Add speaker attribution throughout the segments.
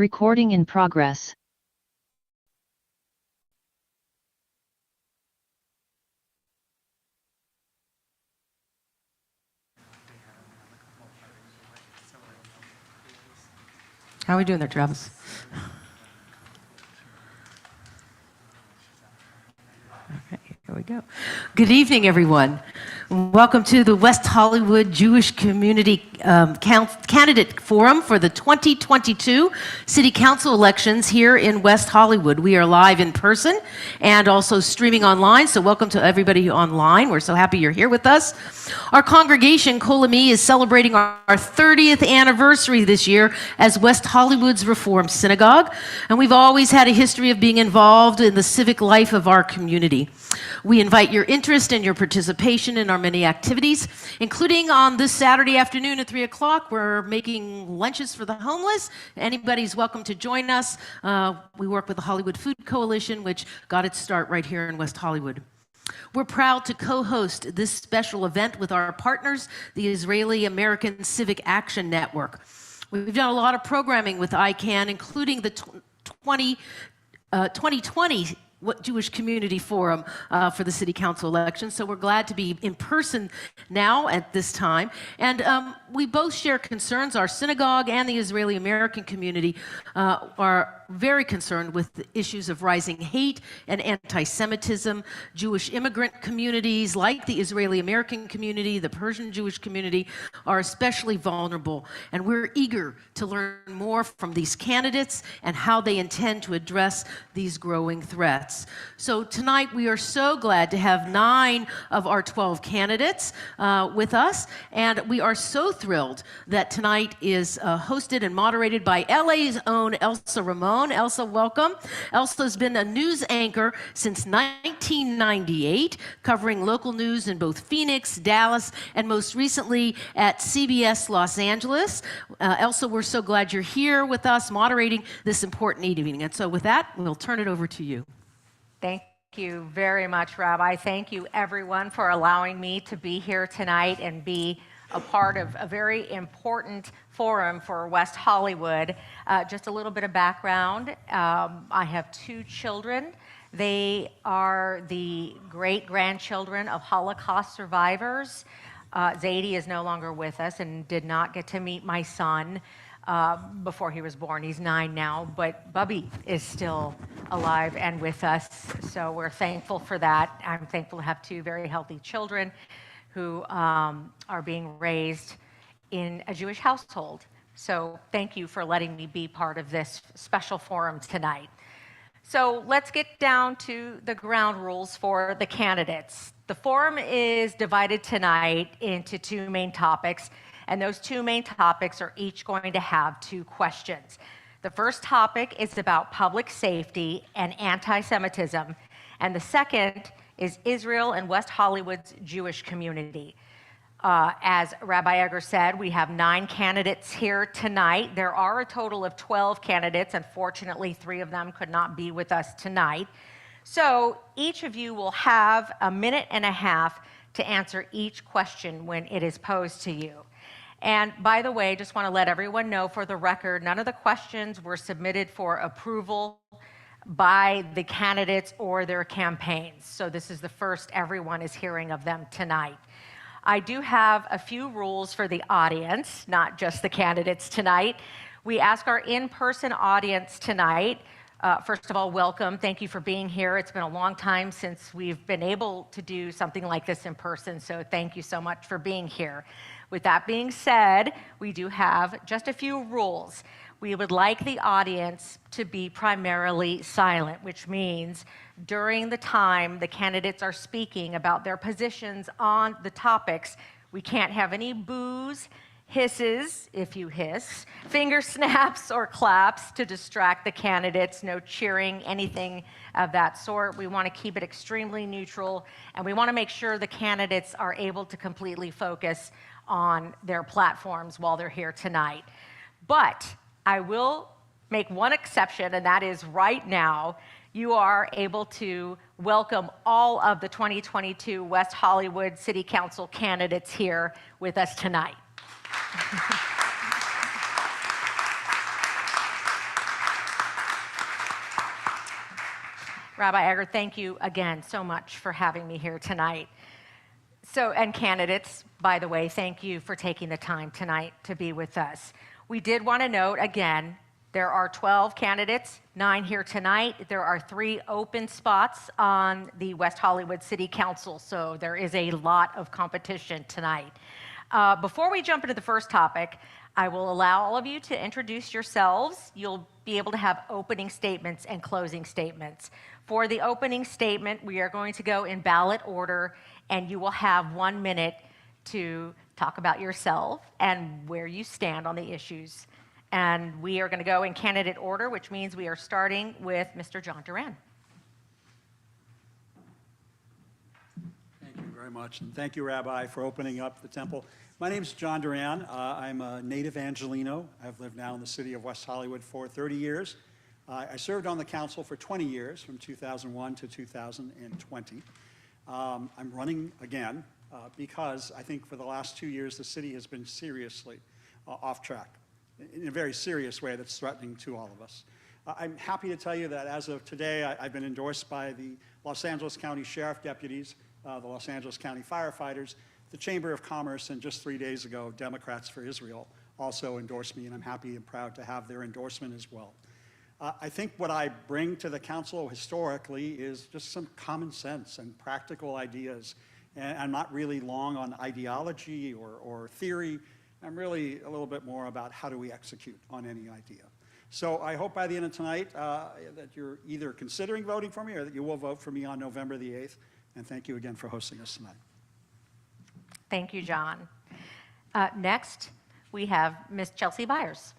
Speaker 1: Recording in progress.
Speaker 2: How are we doing there, Travis? Okay, here we go. Good evening, everyone. Welcome to the West Hollywood Jewish Community Candidate Forum for the 2022 City Council elections here in West Hollywood. We are live in person and also streaming online, so welcome to everybody online. We're so happy you're here with us. Our congregation, Kol Ami, is celebrating our 30th anniversary this year as West Hollywood's Reformed Synagogue, and we've always had a history of being involved in the civic life of our community. We invite your interest and your participation in our many activities, including on this Saturday afternoon at 3 o'clock. We're making lunches for the homeless. Anybody's welcome to join us. We work with the Hollywood Food Coalition, which got its start right here in West Hollywood. We're proud to co-host this special event with our partners, the Israeli American Civic Action Network. We've done a lot of programming with ICANN, including the 2020 Jewish Community Forum for the City Council election. So we're glad to be in person now at this time. And we both share concerns. Our synagogue and the Israeli American community are very concerned with the issues of rising hate and anti-Semitism. Jewish immigrant communities like the Israeli American community, the Persian Jewish community, are especially vulnerable. And we're eager to learn more from these candidates and how they intend to address these growing threats. So tonight we are so glad to have 9 of our 12 candidates with us, and we are so thrilled that tonight is hosted and moderated by LA's own Elsa Ramon. Elsa, welcome. Elsa's been a news anchor since 1998, covering local news in both Phoenix, Dallas, and most recently at CBS Los Angeles. Elsa, we're so glad you're here with us moderating this important evening. And so with that, we'll turn it over to you.
Speaker 3: Thank you very much, Rabbi. Thank you, everyone, for allowing me to be here tonight and be a part of a very important forum for West Hollywood. Just a little bit of background. I have 2 children. They are the great-grandchildren of Holocaust survivors. Zadie is no longer with us and did not get to meet my son before he was born. He's 9 now, but Bubby is still alive and with us, so we're thankful for that. I'm thankful to have 2 very healthy children who are being raised in a Jewish household. So thank you for letting me be part of this special forum tonight. So let's get down to the ground rules for the candidates. The forum is divided tonight into 2 main topics, and those 2 main topics are each going to have 2 questions. The first topic is about public safety and anti-Semitism, and the second is Israel and West Hollywood's Jewish community. As Rabbi Egger said, we have 9 candidates here tonight. There are a total of 12 candidates. Unfortunately, 3 of them could not be with us tonight. So each of you will have a minute and a half to answer each question when it is posed to you. And by the way, just want to let everyone know for the record, none of the questions were submitted for approval by the candidates or their campaigns. So this is the first everyone is hearing of them tonight. I do have a few rules for the audience, not just the candidates tonight. We ask our in-person audience tonight, first of all, welcome. Thank you for being here. It's been a long time since we've been able to do something like this in person, so thank you so much for being here. With that being said, we do have just a few rules. We would like the audience to be primarily silent, which means during the time the candidates are speaking about their positions on the topics, we can't have any boos, hisses, if you hiss, finger snaps or claps to distract the candidates, no cheering, anything of that sort. We want to keep it extremely neutral, and we want to make sure the candidates are able to completely focus on their platforms while they're here tonight. But I will make one exception, and that is right now, you are able to welcome all of the 2022 West Hollywood City Council candidates here with us tonight. Rabbi Eger, thank you again so much for having me here tonight. So, and candidates, by the way, thank you for taking the time tonight to be with us. We did want to note, again, there are 12 candidates, 9 here tonight. There are 3 open spots on the West Hollywood City Council, so there is a lot of competition tonight. Before we jump into the first topic, I will allow all of you to introduce yourselves. You'll be able to have opening statements and closing statements. For the opening statement, we are going to go in ballot order, and you will have 1 minute to talk about yourself and where you stand on the issues. And we are going to go in candidate order, which means we are starting with Mr. John Duran.
Speaker 1: Thank you very much, and thank you, Rabbi, for opening up the temple. My name is John Duran. I'm a native Angelino. I've lived now in the city of West Hollywood for 30 years. I served on the council for 20 years, from 2001 to 2020. I'm running again because I think for the last 2 years, the city has been seriously off track, in a very serious way that's threatening to all of us. I'm happy to tell you that as of today, I've been endorsed by the Los Angeles County Sheriff Deputies, the Los Angeles County Firefighters, the Chamber of Commerce, and just 3 days ago, Democrats for Israel also endorsed me, and I'm happy and proud to have their endorsement as well. I think what I bring to the council historically is just some common sense and practical ideas. And I'm not really long on ideology or theory. I'm really a little bit more about how do we execute on any idea. So I hope by the end of tonight that you're either considering voting for me or that you will vote for me on November the 8th. And thank you again for hosting us tonight.
Speaker 3: Thank you, John. Next, we have Ms. Chelsea Byers.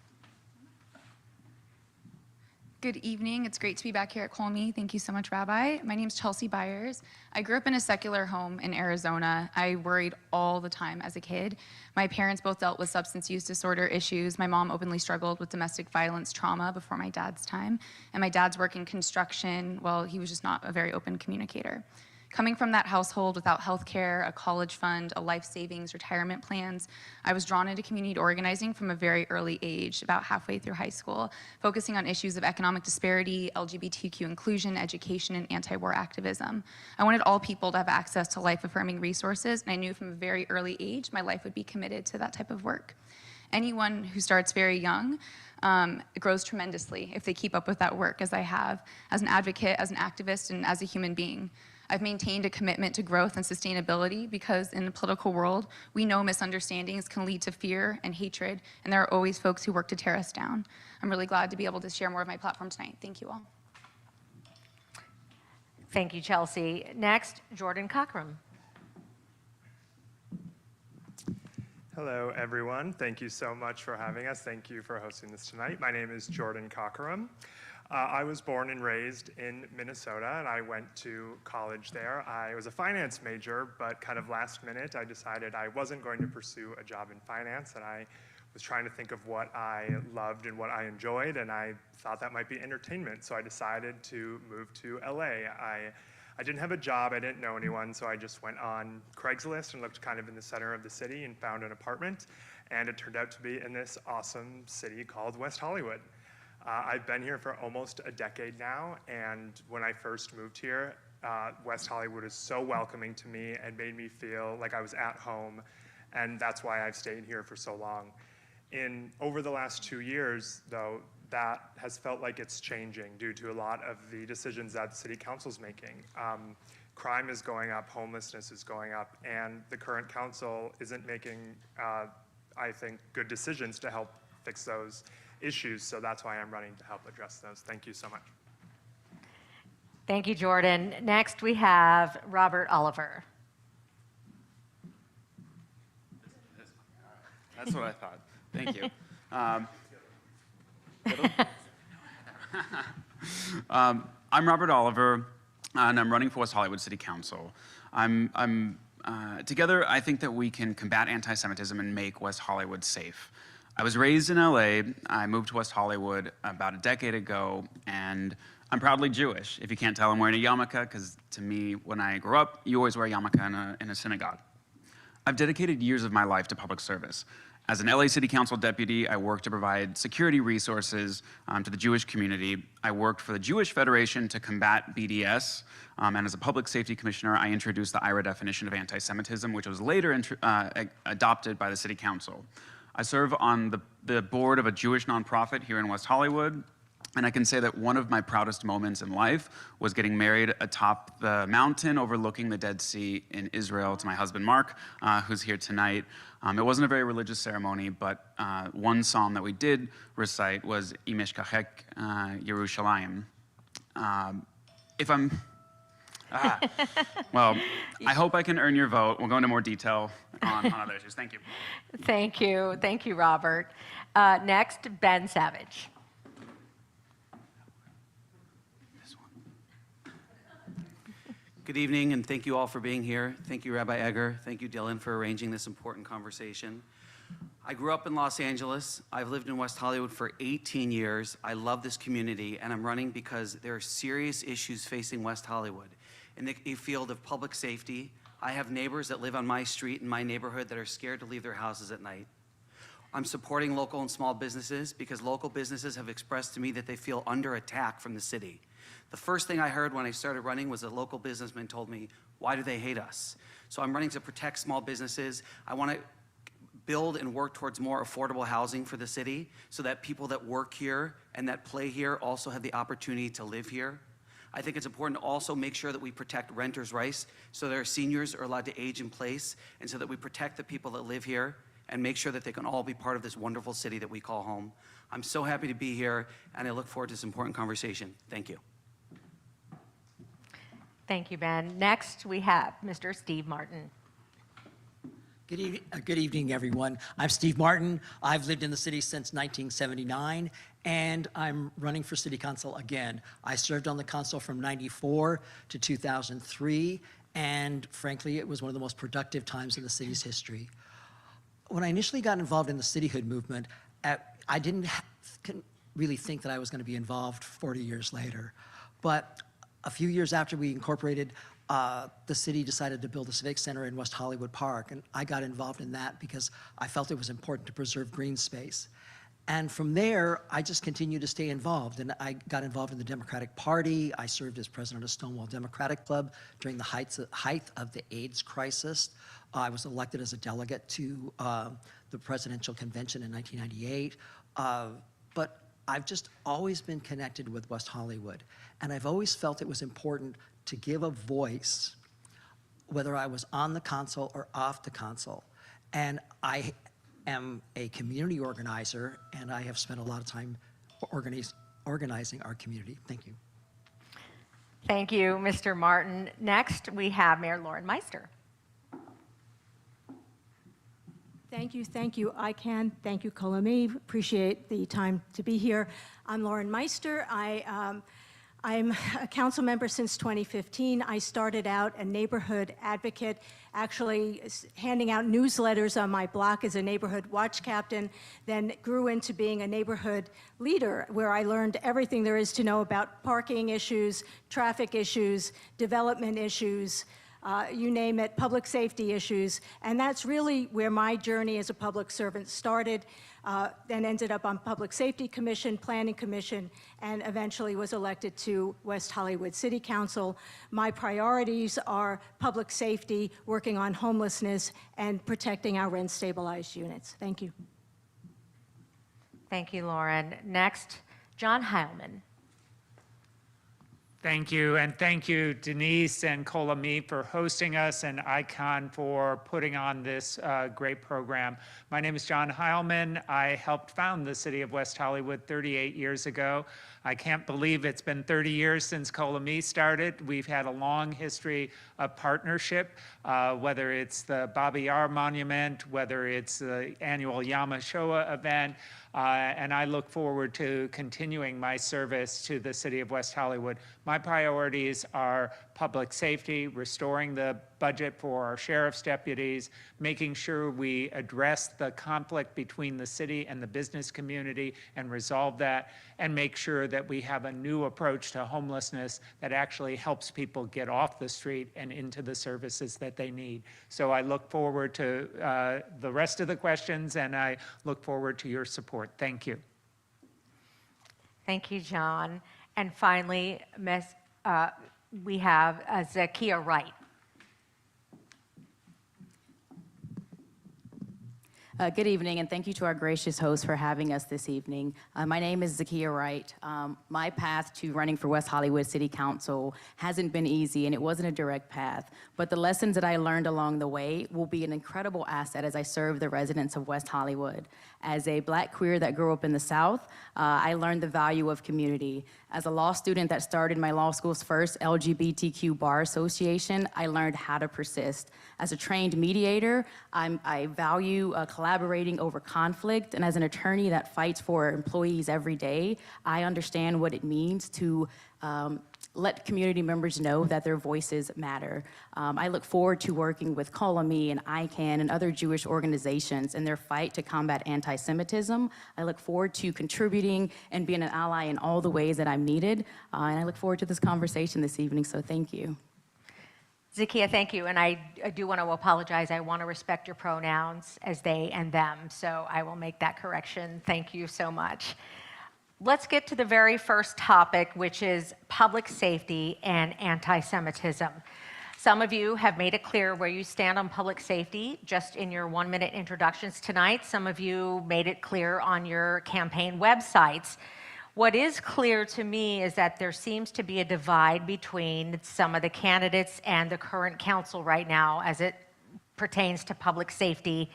Speaker 4: Good evening. It's great to be back here at Kol Ami. Thank you so much, Rabbi. My name is Chelsea Byers. I grew up in a secular home in Arizona. I worried all the time as a kid. My parents both dealt with substance use disorder issues. My mom openly struggled with domestic violence trauma before my dad's time. And my dad's work in construction, well, he was just not a very open communicator. Coming from that household without health care, a college fund, a life savings, retirement plans, I was drawn into community organizing from a very early age, about halfway through high school, focusing on issues of economic disparity, LGBTQ inclusion, education, and anti-war activism. I wanted all people to have access to life-affirming resources, and I knew from a very early age my life would be committed to that type of work. Anyone who starts very young grows tremendously if they keep up with that work, as I have, as an advocate, as an activist, and as a human being. I've maintained a commitment to growth and sustainability because in the political world, we know misunderstandings can lead to fear and hatred, and there are always folks who work to tear us down. I'm really glad to be able to share more of my platform tonight. Thank you all.
Speaker 3: Thank you, Chelsea. Next, Jordan Cockram.
Speaker 5: Hello, everyone. Thank you so much for having us. Thank you for hosting this tonight. My name is Jordan Cochran. I was born and raised in Minnesota, and I went to college there. I was a finance major, but kind of last minute, I decided I wasn't going to pursue a job in finance, and I was trying to think of what I loved and what I enjoyed, and I thought that might be entertainment, so I decided to move to LA. I didn't have a job, I didn't know anyone, so I just went on Craigslist and looked kind of in the center of the city and found an apartment, and it turned out to be in this awesome city called West Hollywood. I've been here for almost a decade now, and when I first moved here, West Hollywood is so welcoming to me and made me feel like I was at home, and that's why I've stayed here for so long. Over the last 2 years, though, that has felt like it's changing due to a lot of the decisions that the city council's making. Crime is going up, homelessness is going up, and the current council isn't making, I think, good decisions to help fix those issues, so that's why I'm running to help address those. Thank you so much.
Speaker 3: Thank you, Jordan. Next, we have Robert Oliver.
Speaker 6: That's what I thought. Thank you. I'm Robert Oliver, and I'm running for West Hollywood City Council. Together, I think that we can combat anti-Semitism and make West Hollywood safe. I was raised in LA. I moved to West Hollywood about a decade ago, and I'm proudly Jewish. If you can't tell, I'm wearing a yarmulke, because to me, when I grew up, you always wear a yarmulke in a synagogue. I've dedicated years of my life to public service, As an LA City Council deputy, I worked to provide security resources to the Jewish community. I worked for the Jewish Federation to combat BDS, and as a public safety commissioner, I introduced the Ihra definition of anti-Semitism, which was later adopted by the City Council. I serve on the board of a Jewish nonprofit here in West Hollywood, and I can say that one of my proudest moments in life was getting married atop the mountain overlooking the Dead Sea in Israel to my husband, Mark, who's here tonight. It wasn't a very religious ceremony, but one psalm that we did recite was Im Eshkachek Yerushalayim. Well, I hope I can earn your vote. We'll go into more detail on other issues. Thank you.
Speaker 3: Thank you. Thank you, Robert. Next, Ben Savage.
Speaker 7: Good evening, and thank you all for being here. Thank you, Rabbi Egger. Thank you, Dylan, for arranging this important conversation. I grew up in Los Angeles. I've lived in West Hollywood for 18 years. I love this community, and I'm running because there are serious issues facing West Hollywood. In the field of public safety, I have neighbors that live on my street in my neighborhood that are scared to leave their houses at night. I'm supporting local and small businesses because local businesses have expressed to me that they feel under attack from the city. The first thing I heard when I started running was a local businessman told me, why do they hate us? So I'm running to protect small businesses. I want to build and work towards more affordable housing for the city so that people that work here and that play here also have the opportunity to live here. I think it's important to also make sure that we protect renters' rights so that our seniors are allowed to age in place and so that we protect the people that live here and make sure that they can all be part of this wonderful city that we call home. I'm so happy to be here, and I look forward to this important conversation. Thank you.
Speaker 3: Thank you, Ben. Next, we have Mr. Steve Martin.
Speaker 8: Good evening, everyone. I'm Steve Martin. I've lived in the city since 1979, and I'm running for city council again. I served on the council from 94 to 2003, and frankly, it was one of the most productive times in the city's history. When I initially got involved in the cityhood movement, I didn't really think that I was going to be involved 40 years later. But a few years after we incorporated, the city decided to build a civic center in West Hollywood Park, and I got involved in that because I felt it was important to preserve green space. And from there, I just continued to stay involved, and I got involved in the Democratic Party. I served as president of Stonewall Democratic Club during the height of the AIDS crisis. I was elected as a delegate to the presidential convention in 1998. But I've just always been connected with West Hollywood, and I've always felt it was important to give a voice, whether I was on the council or off the council. And I am a community organizer, and I have spent a lot of time organizing our community. Thank you.
Speaker 3: Thank you, Mr. Martin. Next, we have Mayor Lauren Meister.
Speaker 9: Thank you, thank you. Thank you, Kol Ami. Appreciate the time to be here. I'm Lauren Meister. I'm a council member since 2015. I started out a neighborhood advocate, actually handing out newsletters on my block as a neighborhood watch captain, then grew into being a neighborhood leader where I learned everything there is to know about parking issues, traffic issues, development issues, you name it, public safety issues. And that's really where my journey as a public servant started, then ended up on Public Safety Commission, Planning Commission, and eventually was elected to West Hollywood City Council. My priorities are public safety, working on homelessness, and protecting our rent-stabilized units. Thank you.
Speaker 3: Thank you, Lauren. Next, John Heilman.
Speaker 10: Thank you, and thank you, Denise and Kol Ami, for hosting us, and Icon for putting on this great program. My name is John Heilman. I helped found the city of West Hollywood 38 years ago. I can't believe it's been 30 years since Kol Ami started. We've had a long history of partnership, whether it's the Baba Yar Monument, whether it's the annual Yom HaShoah event, and I look forward to continuing my service to the city of West Hollywood. My priorities are public safety, restoring the budget for our sheriff's deputies, making sure we address the conflict between the city and the business community and resolve that, and make sure that we have a new approach to homelessness that actually helps people get off the street and into the services that they need. So I look forward to the rest of the questions, and I look forward to your support. Thank you.
Speaker 3: Thank you, John. And finally, we have Zakia Wright.
Speaker 11: Good evening, and thank you to our gracious host for having us this evening. My name is Zakia Wright. My path to running for West Hollywood City Council hasn't been easy, and it wasn't a direct path. But the lessons that I learned along the way will be an incredible asset as I serve the residents of West Hollywood. As a Black queer that grew up in the South, I learned the value of community. As a law student that started my law school's first LGBTQ bar association, I learned how to persist. As a trained mediator, I value collaborating over conflict, and as an attorney that fights for employees every day, I understand what it means to let community members know that their voices matter. I look forward to working with Kol Ami and ICANN and other Jewish organizations in their fight to combat anti-Semitism. I look forward to contributing and being an ally in all the ways that I'm needed, and I look forward to this conversation this evening, so thank you.
Speaker 3: Zakia, thank you. And I do want to apologize. I want to respect your pronouns as they and them, so I will make that correction. Thank you so much. Let's get to the very first topic, which is public safety and anti-Semitism. Some of you have made it clear where you stand on public safety just in your 1-minute introductions tonight. Some of you made it clear on your campaign websites. What is clear to me is that there seems to be a divide between some of the candidates and the current council right now as it pertains to public safety.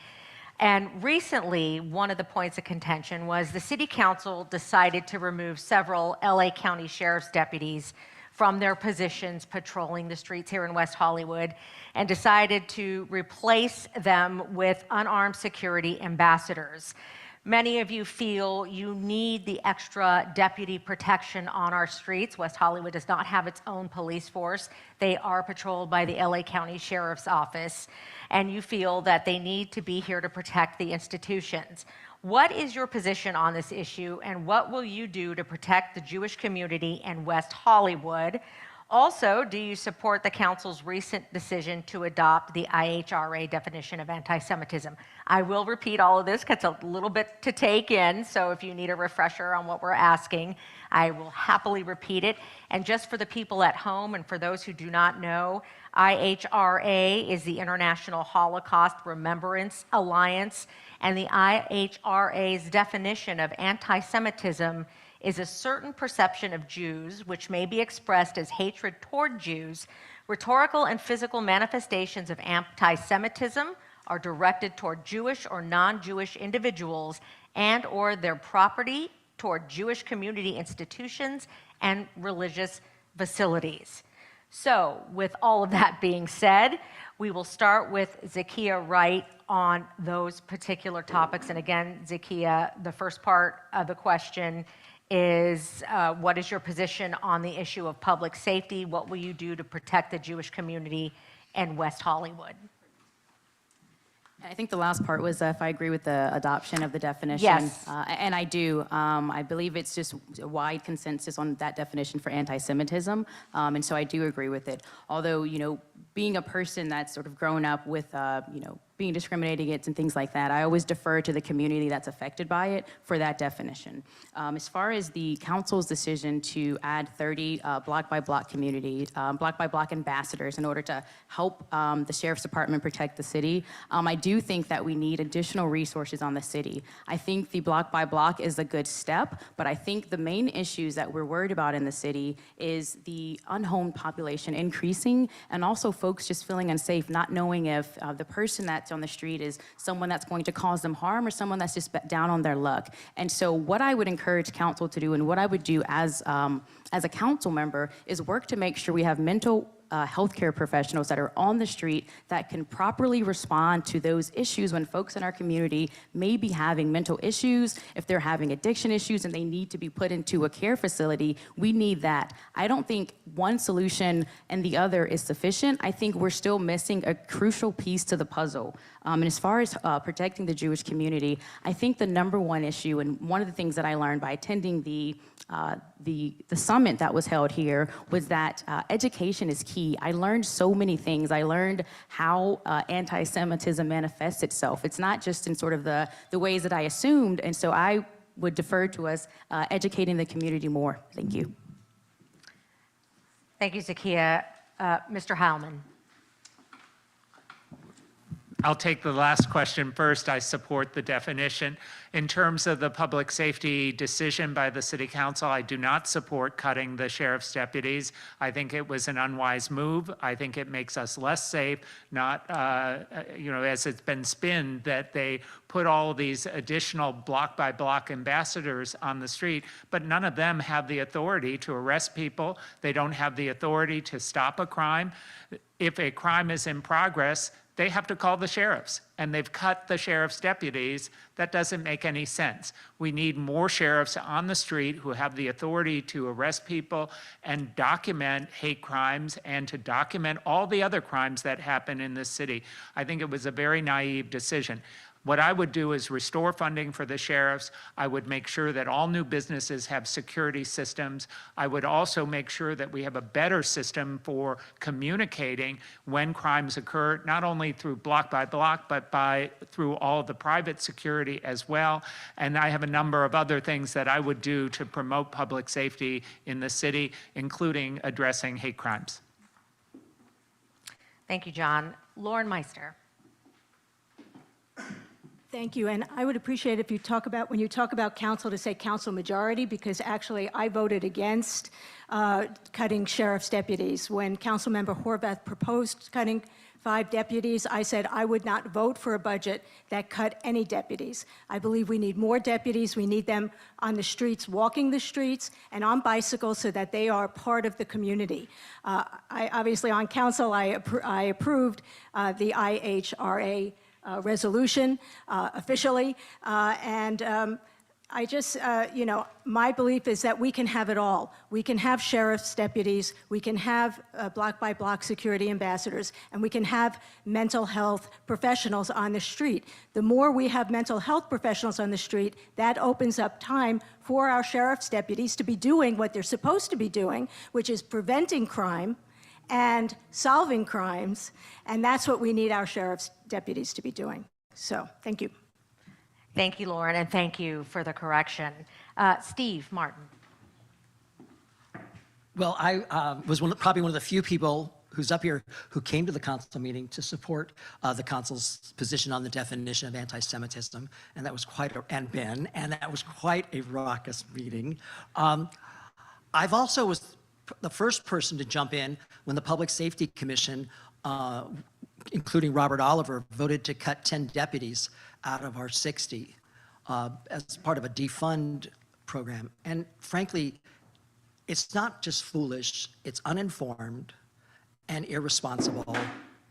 Speaker 3: And recently, one of the points of contention was the city council decided to remove several LA County Sheriff's deputies from their positions patrolling the streets here in West Hollywood and decided to replace them with unarmed security ambassadors. Many of you feel you need the extra deputy protection on our streets. West Hollywood does not have its own police force. They are patrolled by the LA County Sheriff's Office, and you feel that they need to be here to protect the institutions. What is your position on this issue, and what will you do to protect the Jewish community in West Hollywood? Also, do you support the council's recent decision to adopt the IHRA definition of anti-Semitism? I will repeat all of this because it's a little bit to take in, so if you need a refresher on what we're asking, I will happily repeat it. And just for the people at home and for those who do not know, IHRA is the International Holocaust Remembrance Alliance, and the IHRA's definition of anti-Semitism is a certain perception of Jews, which may be expressed as hatred toward Jews. Rhetorical and physical manifestations of anti-Semitism are directed toward Jewish or non-Jewish individuals and or their property, toward Jewish community institutions and religious facilities. So, with all of that being said, we will start with Zakia Wright on those particular topics. And again, Zakia, the first part of the question is what is your position on the issue of public safety? What will you do to protect the Jewish community in West Hollywood?
Speaker 11: I think the last part was if I agree with the adoption of the definition.
Speaker 3: Yes.
Speaker 11: And I do. I believe it's just a wide consensus on that definition for anti-Semitism. And so I do agree with it. Although, you know, being a person that's sort of grown up with, you know, being discriminated against and things like that, I always defer to the community that's affected by it for that definition. As far as the council's decision to add 30 block-by-block communities, block-by-block ambassadors in order to help the Sheriff's Department protect the city, I do think that we need additional resources on the city. I think the block-by-block is a good step, but I think the main issues that we're worried about in the city is the unhomed population increasing and also folks just feeling unsafe, not knowing if the person that's on the street is someone that's going to cause them harm or someone that's just down on their luck. And so what I would encourage council to do and what I would do as a council member is work to make sure we have mental healthcare professionals that are on the street that can properly respond to those issues when folks in our community may be having mental issues, if they're having addiction issues and they need to be put into a care facility, we need that. I don't think one solution and the other is sufficient. I think we're still missing a crucial piece to the puzzle. And as far as protecting the Jewish community, I think the number one issue, and one of the things that I learned by attending the the summit that was held here was that education is key. I learned so many things. I learned how anti-Semitism manifests itself. It's not just in sort of the ways that I assumed, and so I would defer to us educating the community more. Thank you.
Speaker 3: Thank you, Zakia. Mr. Heilman.
Speaker 10: I'll take the last question first. I support the definition. In terms of the public safety decision by the City Council, I do not support cutting the sheriff's deputies. I think it was an unwise move. I think it makes us less safe, not, as it's been spinned, that they put all these additional block-by-block ambassadors on the street, but none of them have the authority to arrest people. They don't have the authority to stop a crime. If a crime is in progress, they have to call the sheriffs, and they've cut the sheriff's deputies. That doesn't make any sense. We need more sheriffs on the street who have the authority to arrest people and document hate crimes and to document all the other crimes that happen in this city. I think it was a very naive decision. What I would do is restore funding for the sheriffs. I would make sure that all new businesses have security systems. I would also make sure that we have a better system for communicating when crimes occur, not only through block by block, but through all of the private security as well. And I have a number of other things that I would do to promote public safety in the city, including addressing hate crimes.
Speaker 3: Thank you, John. Lauren Meister.
Speaker 9: Thank you, and I would appreciate if you talk about, when you talk about council, to say council majority, because actually I voted against cutting sheriff's deputies. When Councilmember Horvath proposed cutting 5 deputies, I said I would not vote for a budget that cut any deputies. I believe we need more deputies. We need them on the streets, walking the streets, and on bicycles so that they are part of the community. Obviously on council, I approved the IHRA resolution officially, and I just, my belief is that we can have it all. We can have sheriff's deputies, we can have block-by-block security ambassadors, and we can have mental health professionals on the street. The more we have mental health professionals on the street, that opens up time for our sheriff's deputies to be doing what they're supposed to be doing, which is preventing crime and solving crimes, and that's what we need our sheriff's deputies to be doing. So, thank you.
Speaker 3: Thank you, Lauren, and thank you for the correction. Steve Martin.
Speaker 8: Well, I was probably one of the few people who's up here who came to the council meeting to support the council's position on the definition of anti-Semitism, and that was quite a raucous meeting. I've also was the first person to jump in when the Public Safety Commission, including Robert Oliver, voted to cut 10 deputies out of our 60 as part of a defund program. And frankly, it's not just foolish, it's uninformed and irresponsible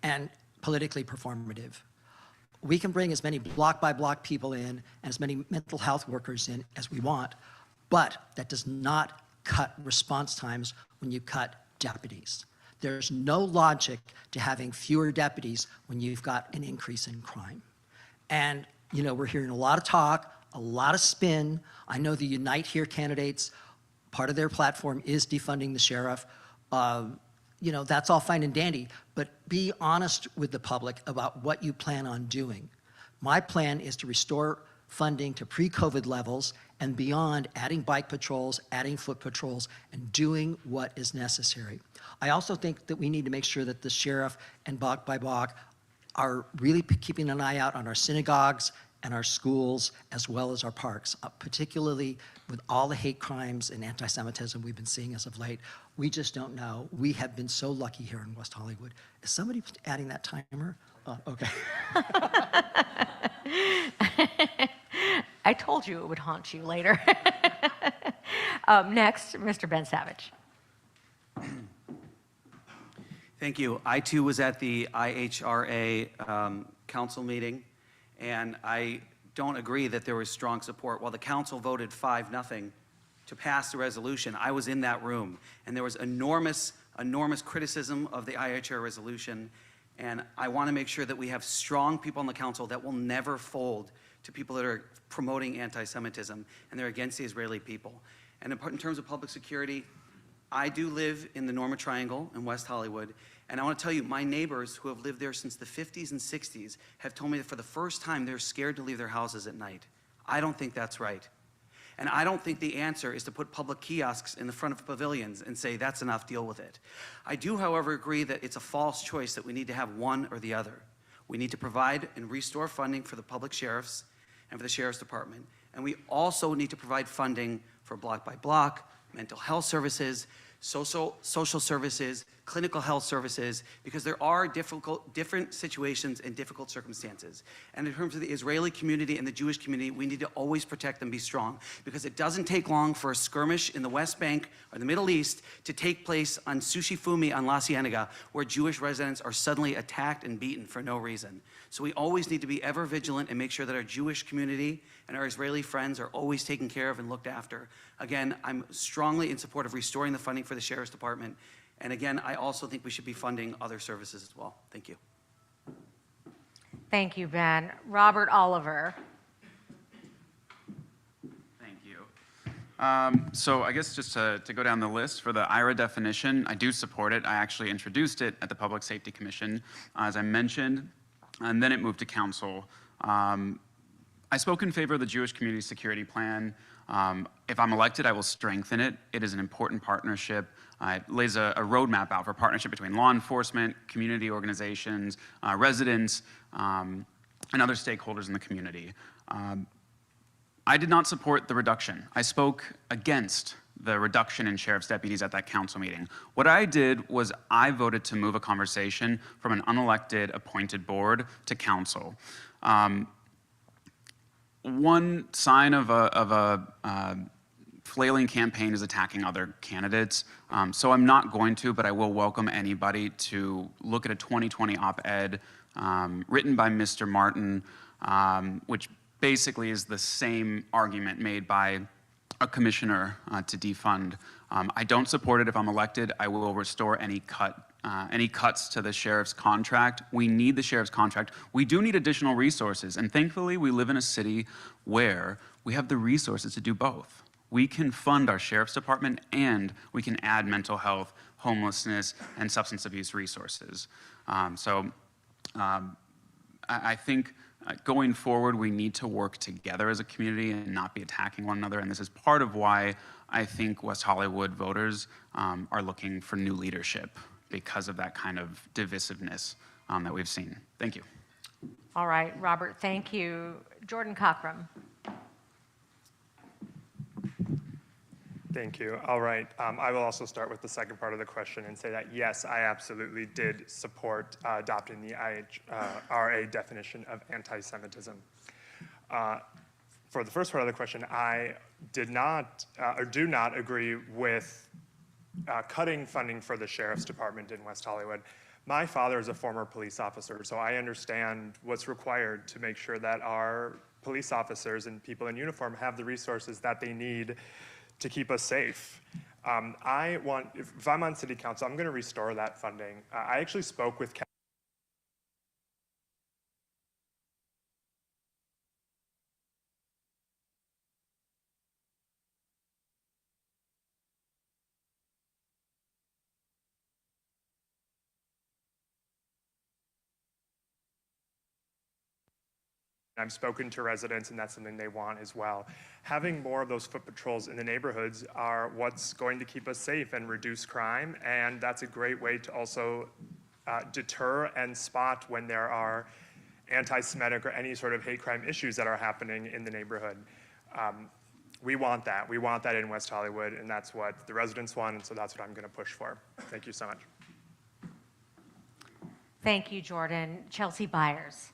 Speaker 8: and politically performative. We can bring as many block-by-block people in and as many mental health workers in as we want, but that does not cut response times when you cut deputies. There's no logic to having fewer deputies when you've got an increase in crime. And, we're hearing a lot of talk, a lot of spin. I know the Unite Here candidates, part of their platform is defunding the sheriff. That's all fine and dandy, but be honest with the public about what you plan on doing. My plan is to restore funding to pre-COVID levels and beyond, adding bike patrols, adding foot patrols, and doing what is necessary. I also think that we need to make sure that the sheriff and block by block are really keeping an eye out on our synagogues and our schools, as well as our parks, particularly with all the hate crimes and anti-Semitism we've been seeing as of late. We just don't know. We have been so lucky here in West Hollywood. Is somebody adding that timer? Oh, okay.
Speaker 3: I told you it would haunt you later. Next, Mr. Ben Savage.
Speaker 7: Thank you. I too was at the IHRA council meeting, and I don't agree that there was strong support. While the council voted 5-0 to pass the resolution, I was in that room, and there was enormous criticism of the IHRA resolution, and I want to make sure that we have strong people on the council that will never fold to people that are promoting anti-Semitism, and they're against the Israeli people. And in terms of public security, I do live in the Norma Triangle in West Hollywood, and I want to tell you, my neighbors who have lived there since the 50s and 60s have told me that for the first time they're scared to leave their houses at night. I don't think that's right. And I don't think the answer is to put public kiosks in the front of pavilions and say, that's enough, deal with it. I do, however, agree that it's a false choice that we need to have one or the other. We need to provide and restore funding for the public sheriffs and for the sheriff's department. And we also need to provide funding for block by block, mental health services, social services, clinical health services, because there are different situations and difficult circumstances. And in terms of the Israeli community and the Jewish community, we need to always protect them, be strong, because it doesn't take long for a skirmish in the West Bank or the Middle East to take place on Sushi Fumi on La Cienega, where Jewish residents are suddenly attacked and beaten for no reason. So we always need to be ever vigilant and make sure that our Jewish community and our Israeli friends are always taken care of and looked after. Again, I'm strongly in support of restoring the funding for the Sheriff's Department. And again, I also think we should be funding other services as well. Thank you.
Speaker 3: Thank you, Ben. Robert Oliver.
Speaker 6: Thank you. So I guess just to go down the list, for the Ihra definition, I do support it. I actually introduced it at the Public Safety Commission, as I mentioned, and then it moved to council. I spoke in favor of the Jewish Community Security Plan. If I'm elected, I will strengthen it. It is an important partnership. It lays a roadmap out for partnership between law enforcement, community organizations, residents, and other stakeholders in the community. I did not support the reduction. I spoke against the reduction in sheriff's deputies at that council meeting. What I did was I voted to move a conversation from an unelected appointed board to council. One sign of a flailing campaign is attacking other candidates. So I'm not going to, but I will welcome anybody to look at a 2020 op-ed written by Mr. Martin, which basically is the same argument made by a commissioner to defund. I don't support it. If I'm elected, I will restore any cuts to the sheriff's contract. We need the sheriff's contract. We do need additional resources, and thankfully we live in a city where we have the resources to do both. We can fund our sheriff's department and we can add mental health, homelessness, and substance abuse resources. I think going forward, we need to work together as a community and not be attacking one another, and this is part of why I think West Hollywood voters are looking for new leadership, because of that kind of divisiveness that we've seen. Thank you.
Speaker 3: All right, Robert, thank you. Jordan Cockram.
Speaker 5: Thank you. All right. I will also start with the second part of the question and say that, yes, I absolutely did support adopting the IHRA definition of anti-Semitism. For the first part of the question, I did not or do not agree with cutting funding for the Sheriff's Department in West Hollywood. My father is a former police officer, so I understand what's required to make sure that our police officers and people in uniform have the resources that they need to keep us safe. If I'm on city council, I'm gonna restore that funding. I actually spoke with I've spoken to residents, and that's something they want as well. Having more of those foot patrols in the neighborhoods are what's going to keep us safe and reduce crime, and that's a great way to also deter and spot when there are anti-Semitic or any sort of hate crime issues that are happening in the neighborhood. We want that. We want that in West Hollywood, and that's what the residents want, and so that's what I'm going to push for. Thank you so much.
Speaker 3: Thank you, Jordan. Chelsea Byers.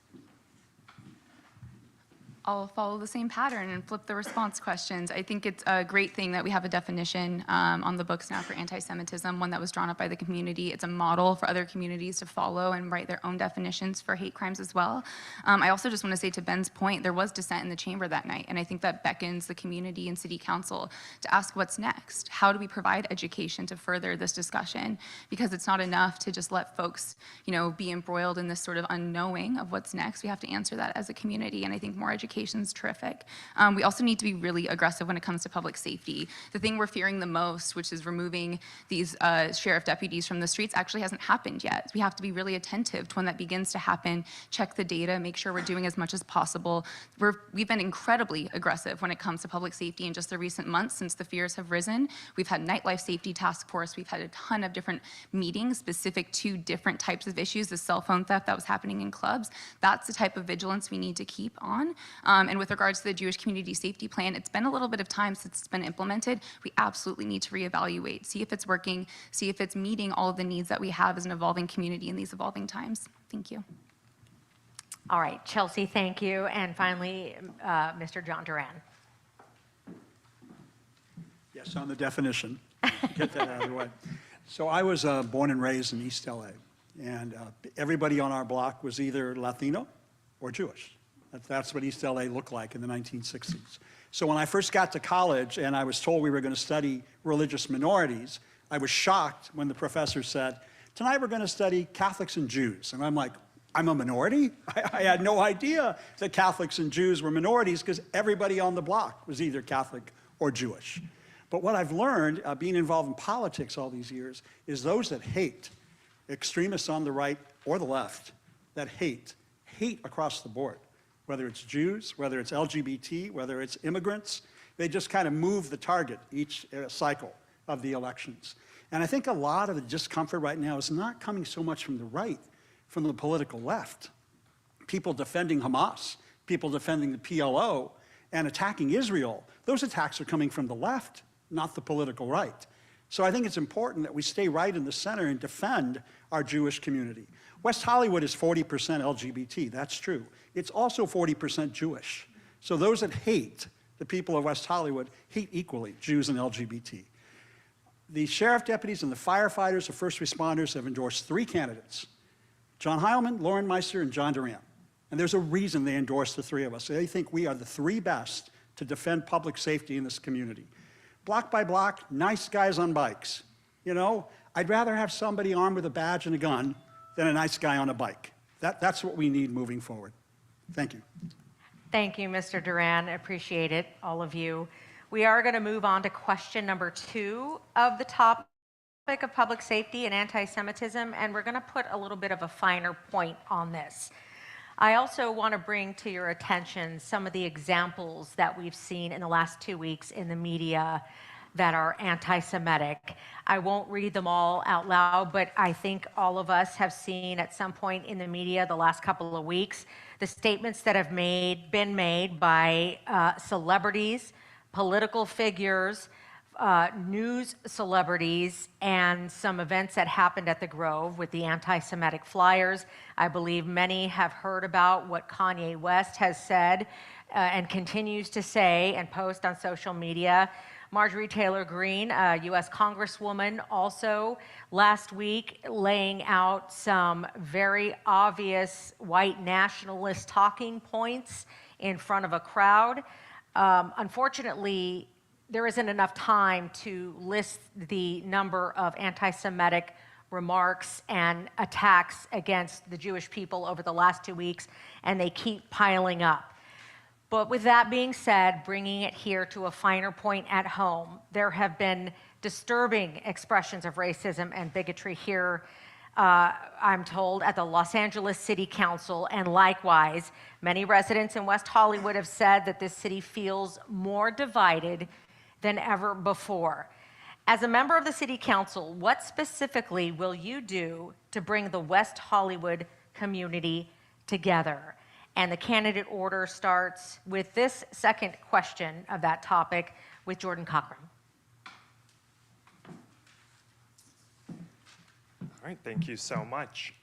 Speaker 4: I'll follow the same pattern and flip the response questions. I think it's a great thing that we have a definition on the books now for anti-Semitism, one that was drawn up by the community. It's a model for other communities to follow and write their own definitions for hate crimes as well. I also just want to say, to Ben's point, there was dissent in the chamber that night, and I think that beckons the community and city council to ask what's next. How do we provide education to further this discussion? Because it's not enough to just let folks, be embroiled in this sort of unknowing of what's next. We have to answer that as a community, and I think more education eradication is terrific. We also need to be really aggressive when it comes to public safety. The thing we're fearing the most, which is removing these sheriff deputies from the streets, actually hasn't happened yet. We have to be really attentive to when that begins to happen, check the data, make sure we're doing as much as possible. We've been incredibly aggressive when it comes to public safety in just the recent months since the fears have risen. We've had nightlife safety task force. We've had a ton of different meetings specific to different types of issues, the cell phone theft that was happening in clubs. That's the type of vigilance we need to keep on. And with regards to the Jewish Community Safety Plan, it's been a little bit of time since it's been implemented. We absolutely need to reevaluate, see if it's working, see if it's meeting all of the needs that we have as an evolving community in these evolving times. Thank you.
Speaker 3: All right, Chelsea, thank you. And finally, Mr. John Duran.
Speaker 1: Yes, on the definition, get that out of the way. So I was born and raised in East LA, and everybody on our block was either Latino or Jewish. That's what East LA looked like in the 1960s. So when I first got to college and I was told we were going to study religious minorities, I was shocked when the professor said, tonight we're going to study Catholics and Jews. And I'm like, I'm a minority? I had no idea that Catholics and Jews were minorities because everybody on the block was either Catholic or Jewish. But what I've learned, being involved in politics all these years, is those that hate, extremists on the right or the left, that hate across the board. Whether it's Jews, whether it's LGBT, whether it's immigrants, they just kind of move the target each cycle of the elections. And I think a lot of the discomfort right now is not coming so much from the right, from the political left. People defending Hamas, people defending the PLO, and attacking Israel. Those attacks are coming from the left, not the political right. So I think it's important that we stay right in the center and defend our Jewish community. West Hollywood is 40% LGBT, that's true. It's also 40% Jewish. So those that hate the people of West Hollywood hate equally Jews and LGBT. The sheriff deputies and the firefighters, the first responders have endorsed 3 candidates: John Heilman, Lauren Meister, and John Durant. And there's a reason they endorsed the 3 of us. They think we are the 3 best to defend public safety in this community. Block by block, nice guys on bikes. You know, I'd rather have somebody armed with a badge and a gun than a nice guy on a bike. That's what we need moving forward. Thank you.
Speaker 3: Thank you, Mr. Duran. Appreciate it, all of you. We are going to move on to question number 2 of the topic of public safety and anti-Semitism, and we're going to put a little bit of a finer point on this. I also want to bring to your attention some of the examples that we've seen in the last 2 weeks in the media that are anti-Semitic. I won't read them all out loud, but I think all of us have seen at some point in the media the last couple of weeks the statements that have been made by celebrities, political figures, news celebrities, and some events that happened at the Grove with the anti-Semitic flyers. I believe many have heard about what Kanye West has said and continues to say and post on social media. Marjorie Taylor Greene, a U.S. Congresswoman, also last week laying out some very obvious white nationalist talking points in front of a crowd. Unfortunately, there isn't enough time to list the number of anti-Semitic remarks and attacks against the Jewish people over the last 2 weeks, and they keep piling up. But with that being said, bringing it here to a finer point at home, there have been disturbing expressions of racism and bigotry here, I'm told, at the Los Angeles City Council, and likewise, many residents in West Hollywood have said that this city feels more divided than ever before. As a member of the City Council, what specifically will you do to bring the West Hollywood community together? And the candidate order starts with this second question of that topic with Jordan Cochran.
Speaker 5: All right, thank you so much.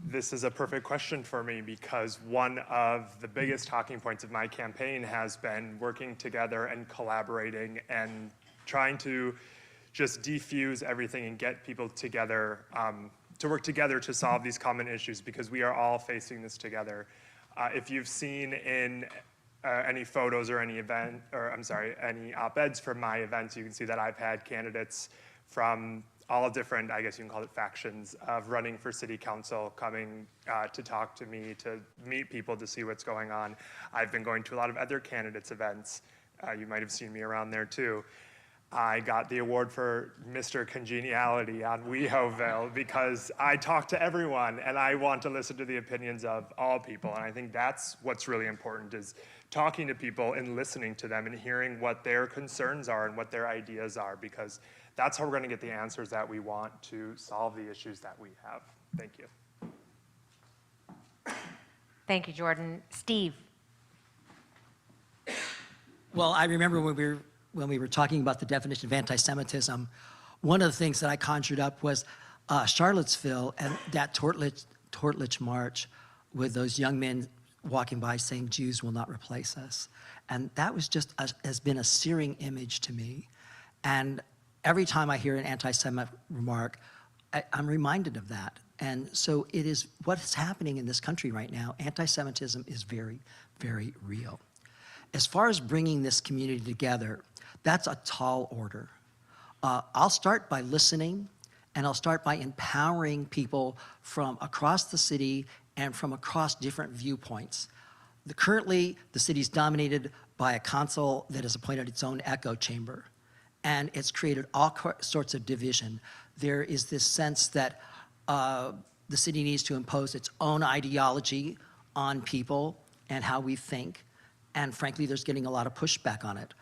Speaker 5: This is a perfect question for me because one of the biggest talking points of my campaign has been working together and collaborating and trying to just defuse everything and get people together to work together to solve these common issues because we are all facing this together. If you've seen in any photos or any any op-eds from my events, you can see that I've had candidates from all different, I guess you can call it factions, of running for city council, coming to talk to me, to meet people, to see what's going on. I've been going to a lot of other candidates' events. You might have seen me around there too. I got the award for Mr. Congeniality on WeHoville because I talk to everyone and I want to listen to the opinions of all people. And I think that's what's really important, is talking to people and listening to them and hearing what their concerns are and what their ideas are, because that's how we're going to get the answers that we want to solve the issues that we have. Thank you.
Speaker 3: Thank you, Jordan. Steve.
Speaker 8: Well, I remember when we were talking about the definition of anti-Semitism, one of the things that I conjured up was Charlottesville and that Tortlich March with those young men walking by saying, "Jews will not replace us." And that was just has been a searing image to me. And every time I hear an anti-Semite remark, I'm reminded of that. And so it is what's happening in this country right now. Anti-Semitism is very, very real. As far as bringing this community together, that's a tall order. I'll start by listening, and I'll start by empowering people from across the city and from across different viewpoints. Currently, the city's dominated by a council that has appointed its own echo chamber, and it's created all sorts of division. There is this sense that the city needs to impose its own ideology on people and how we think, and frankly, there's getting a lot of pushback on it.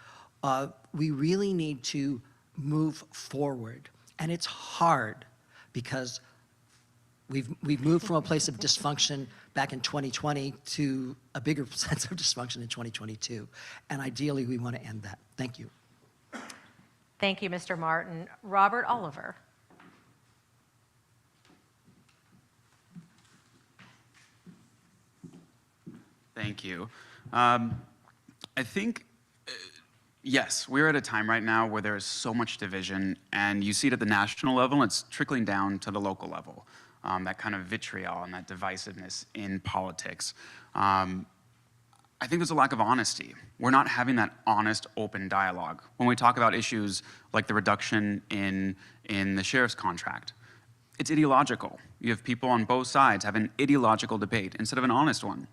Speaker 8: We really need to move forward, and it's hard because we've moved from a place of dysfunction back in 2020 to a bigger sense of dysfunction in 2022, and ideally we want to end that. Thank you.
Speaker 3: Thank you, Mr. Martin. Robert Oliver.
Speaker 6: Thank you. I think, yes, we're at a time right now where there is so much division, and you see it at the national level, and it's trickling down to the local level, that kind of vitriol and that divisiveness in politics. I think there's a lack of honesty. We're not having that honest, open dialogue. When we talk about issues like the reduction in the sheriff's contract, it's ideological. You have people on both sides having an ideological debate instead of an honest one.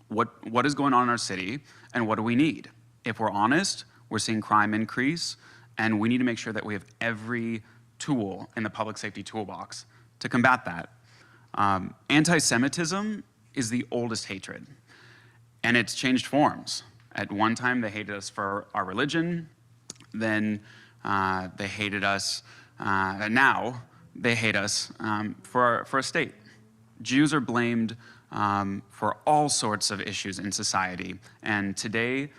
Speaker 6: What is going on in our city, and what do we need? If we're honest, we're seeing crime increase, and we need to make sure that we have every tool in the public safety toolbox to combat that. Anti-Semitism is the oldest hatred, and it's changed forms. At one time, they hated us for our religion, then they hated us, and now they hate us for a state. Jews are blamed for all sorts of issues in society. And today,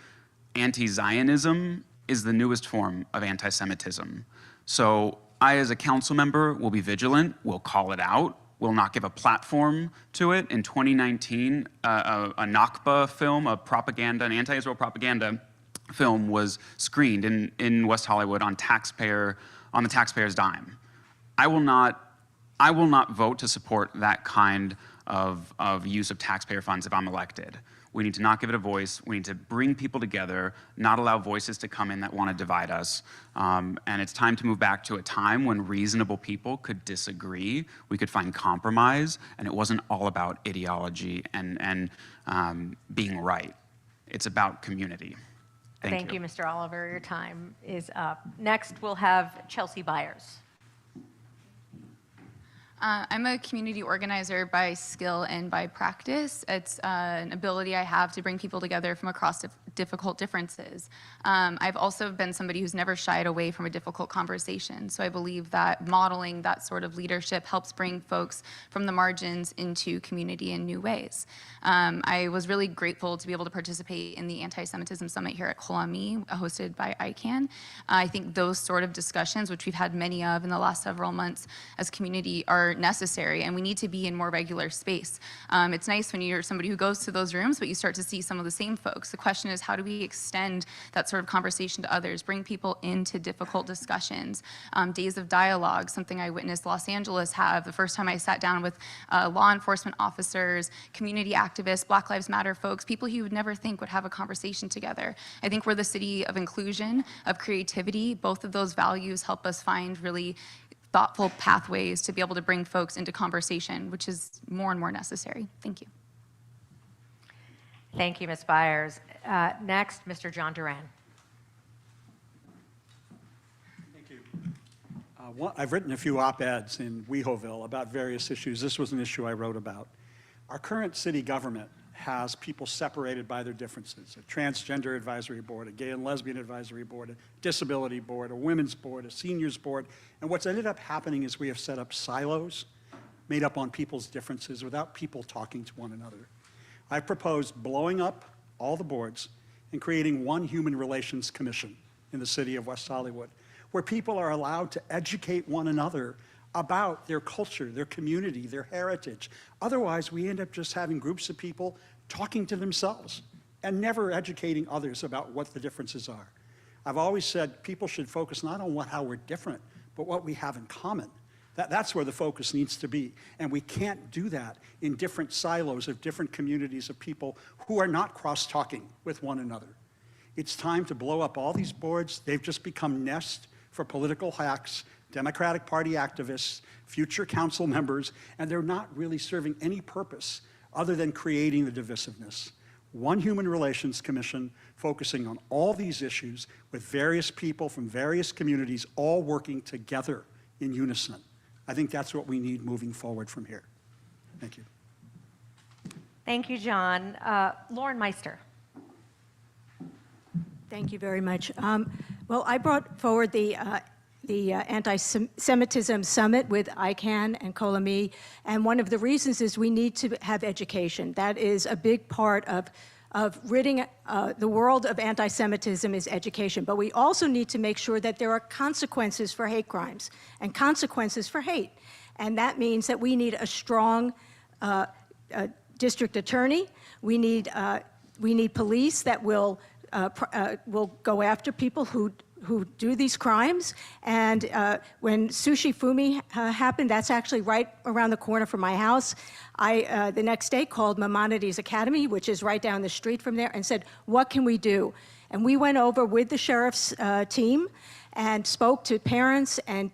Speaker 6: anti-Zionism is the newest form of anti-Semitism. So I, as a council member, will be vigilant, will call it out, will not give a platform to it. In 2019, a Nakba film, a propaganda, an anti-Israel propaganda film was screened in West Hollywood on the taxpayer's dime. I will not vote to support that kind of use of taxpayer funds if I'm elected. We need to not give it a voice. We need to bring people together, not allow voices to come in that want to divide us. And it's time to move back to a time when reasonable people could disagree, we could find compromise, and it wasn't all about ideology and being right. It's about community. Thank you.
Speaker 3: Thank you, Mr. Oliver. Your time is up. Next, we'll have Chelsea Byers.
Speaker 4: I'm a community organizer by skill and by practice. It's an ability I have to bring people together from across difficult differences. I've also been somebody who's never shied away from a difficult conversation. So I believe that modeling that sort of leadership helps bring folks from the margins into community in new ways. I was really grateful to be able to participate in the Anti-Semitism Summit here at Kol Ami, hosted by ICANN. I think those sort of discussions, which we've had many of in the last several months as community, are necessary, and we need to be in more regular space. It's nice when you're somebody who goes to those rooms, but you start to see some of the same folks. The question is, how do we extend that sort of conversation to others, bring people into difficult discussions? Days of dialogue, something I witnessed Los Angeles have. The first time I sat down with law enforcement officers, community activists, Black Lives Matter folks, people you would never think would have a conversation together. I think we're the city of inclusion, of creativity. Both of those values help us find really thoughtful pathways to be able to bring folks into conversation, which is more and more necessary. Thank you.
Speaker 3: Thank you, Ms. Byers. Next, Mr. John Duran.
Speaker 1: Thank you. I've written a few op-eds in Wehoville about various issues. This was an issue I wrote about. Our current city government has people separated by their differences: a transgender advisory board, a gay and lesbian advisory board, a disability board, a women's board, a seniors board. And what's ended up happening is we have set up silos made up on people's differences without people talking to one another. I've proposed blowing up all the boards and creating one human relations commission in the city of West Hollywood, where people are allowed to educate one another about their culture, their community, their heritage. Otherwise, we end up just having groups of people talking to themselves and never educating others about what the differences are. I've always said people should focus not on how we're different, but what we have in common. That's where the focus needs to be. And we can't do that in different silos of different communities of people who are not cross-talking with one another. It's time to blow up all these boards. They've just become nests for political hacks, Democratic Party activists, future council members, and they're not really serving any purpose other than creating the divisiveness. One Human Relations Commission focusing on all these issues with various people from various communities all working together in unison. I think that's what we need moving forward from here. Thank you.
Speaker 3: Thank you, John. Lauren Meister.
Speaker 9: Thank you very much. Well, I brought forward the Anti-Semitism Summit with ICANN and Kol Ami, and one of the reasons is we need to have education. That is a big part of ridding the world of anti-Semitism is education. But we also need to make sure that there are consequences for hate crimes and consequences for hate. And that means that we need a strong district attorney. We need police that will go after people who do these crimes. And when Sushi Fumi happened, that's actually right around the corner from my house. I, the next day, called Maimonides Academy, which is right down the street from there, and said, what can we do? And we went over with the sheriff's team and spoke to parents and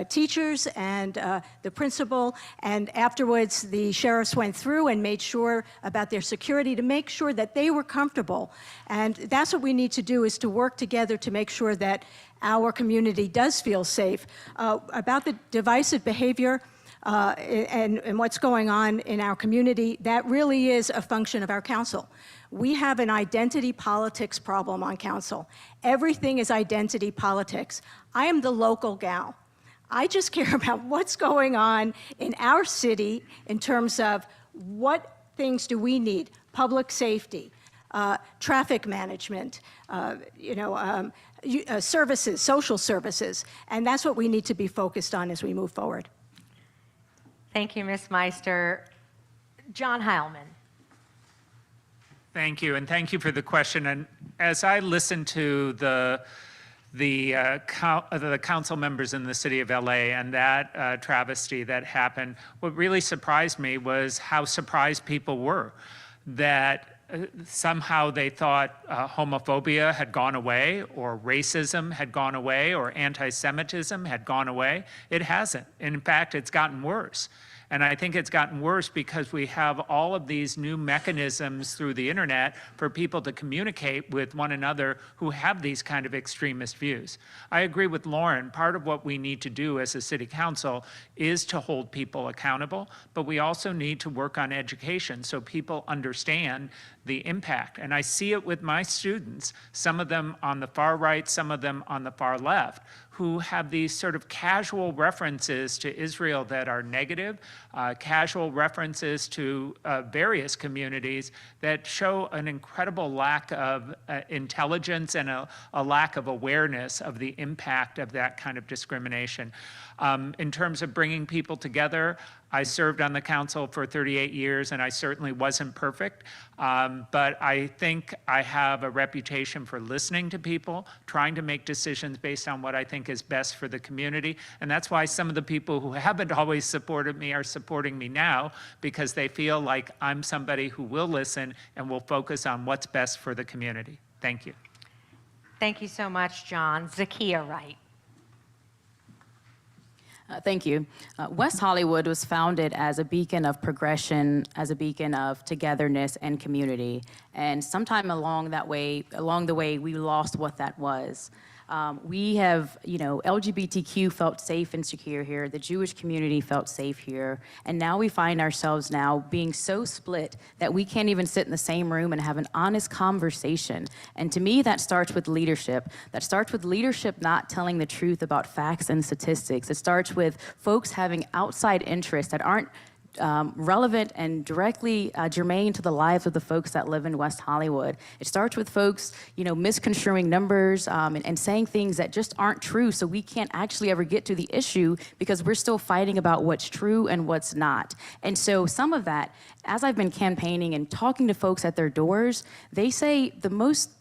Speaker 9: teachers and the principal, and afterwards the sheriffs went through and made sure about their security to make sure that they were comfortable. And that's what we need to do, is to work together to make sure that our community does feel safe. About the divisive behavior and what's going on in our community, that really is a function of our council. We have an identity politics problem on council. Everything is identity politics. I am the local gal. I just care about what's going on in our city in terms of what things do we need: public safety, traffic management, services, social services, and that's what we need to be focused on as we move forward.
Speaker 3: Thank you, Ms. Meister. John Heilman.
Speaker 10: Thank you, and thank you for the question. And as I listened to the council members in the city of LA and that travesty that happened, what really surprised me was how surprised people were that somehow they thought homophobia had gone away, or racism had gone away, or anti-Semitism had gone away. It hasn't. In fact, it's gotten worse. And I think it's gotten worse because we have all of these new mechanisms through the internet for people to communicate with one another who have these kind of extremist views. I agree with Lauren. Part of what we need to do as a city council is to hold people accountable, but we also need to work on education so people understand the impact. And I see it with my students, some of them on the far right, some of them on the far left, who have these sort of casual references to Israel that are negative, casual references to various communities that show an incredible lack of intelligence and a lack of awareness of the impact of that kind of discrimination. In terms of bringing people together, I served on the council for 38 years, and I certainly wasn't perfect, but I think I have a reputation for listening to people, trying to make decisions based on what I think is best for the community, and that's why some of the people who haven't always supported me are supporting me now, because they feel like I'm somebody who will listen and will focus on what's best for the community. Thank you.
Speaker 3: Thank you so much, John. Zakia Wright.
Speaker 11: Thank you. West Hollywood was founded as a beacon of progression, as a beacon of togetherness and community. And sometime along the way, we lost what that was. We have, LGBTQ felt safe and secure here. The Jewish community felt safe here. And now we find ourselves now being so split that we can't even sit in the same room and have an honest conversation. And to me, that starts with leadership. That starts with leadership not telling the truth about facts and statistics. It starts with folks having outside interests that aren't relevant and directly germane to the lives of the folks that live in West Hollywood. It starts with folks, misconstruing numbers and saying things that just aren't true, so we can't actually ever get to the issue because we're still fighting about what's true and what's not. And so some of that, as I've been campaigning and talking to folks at their doors, they say the most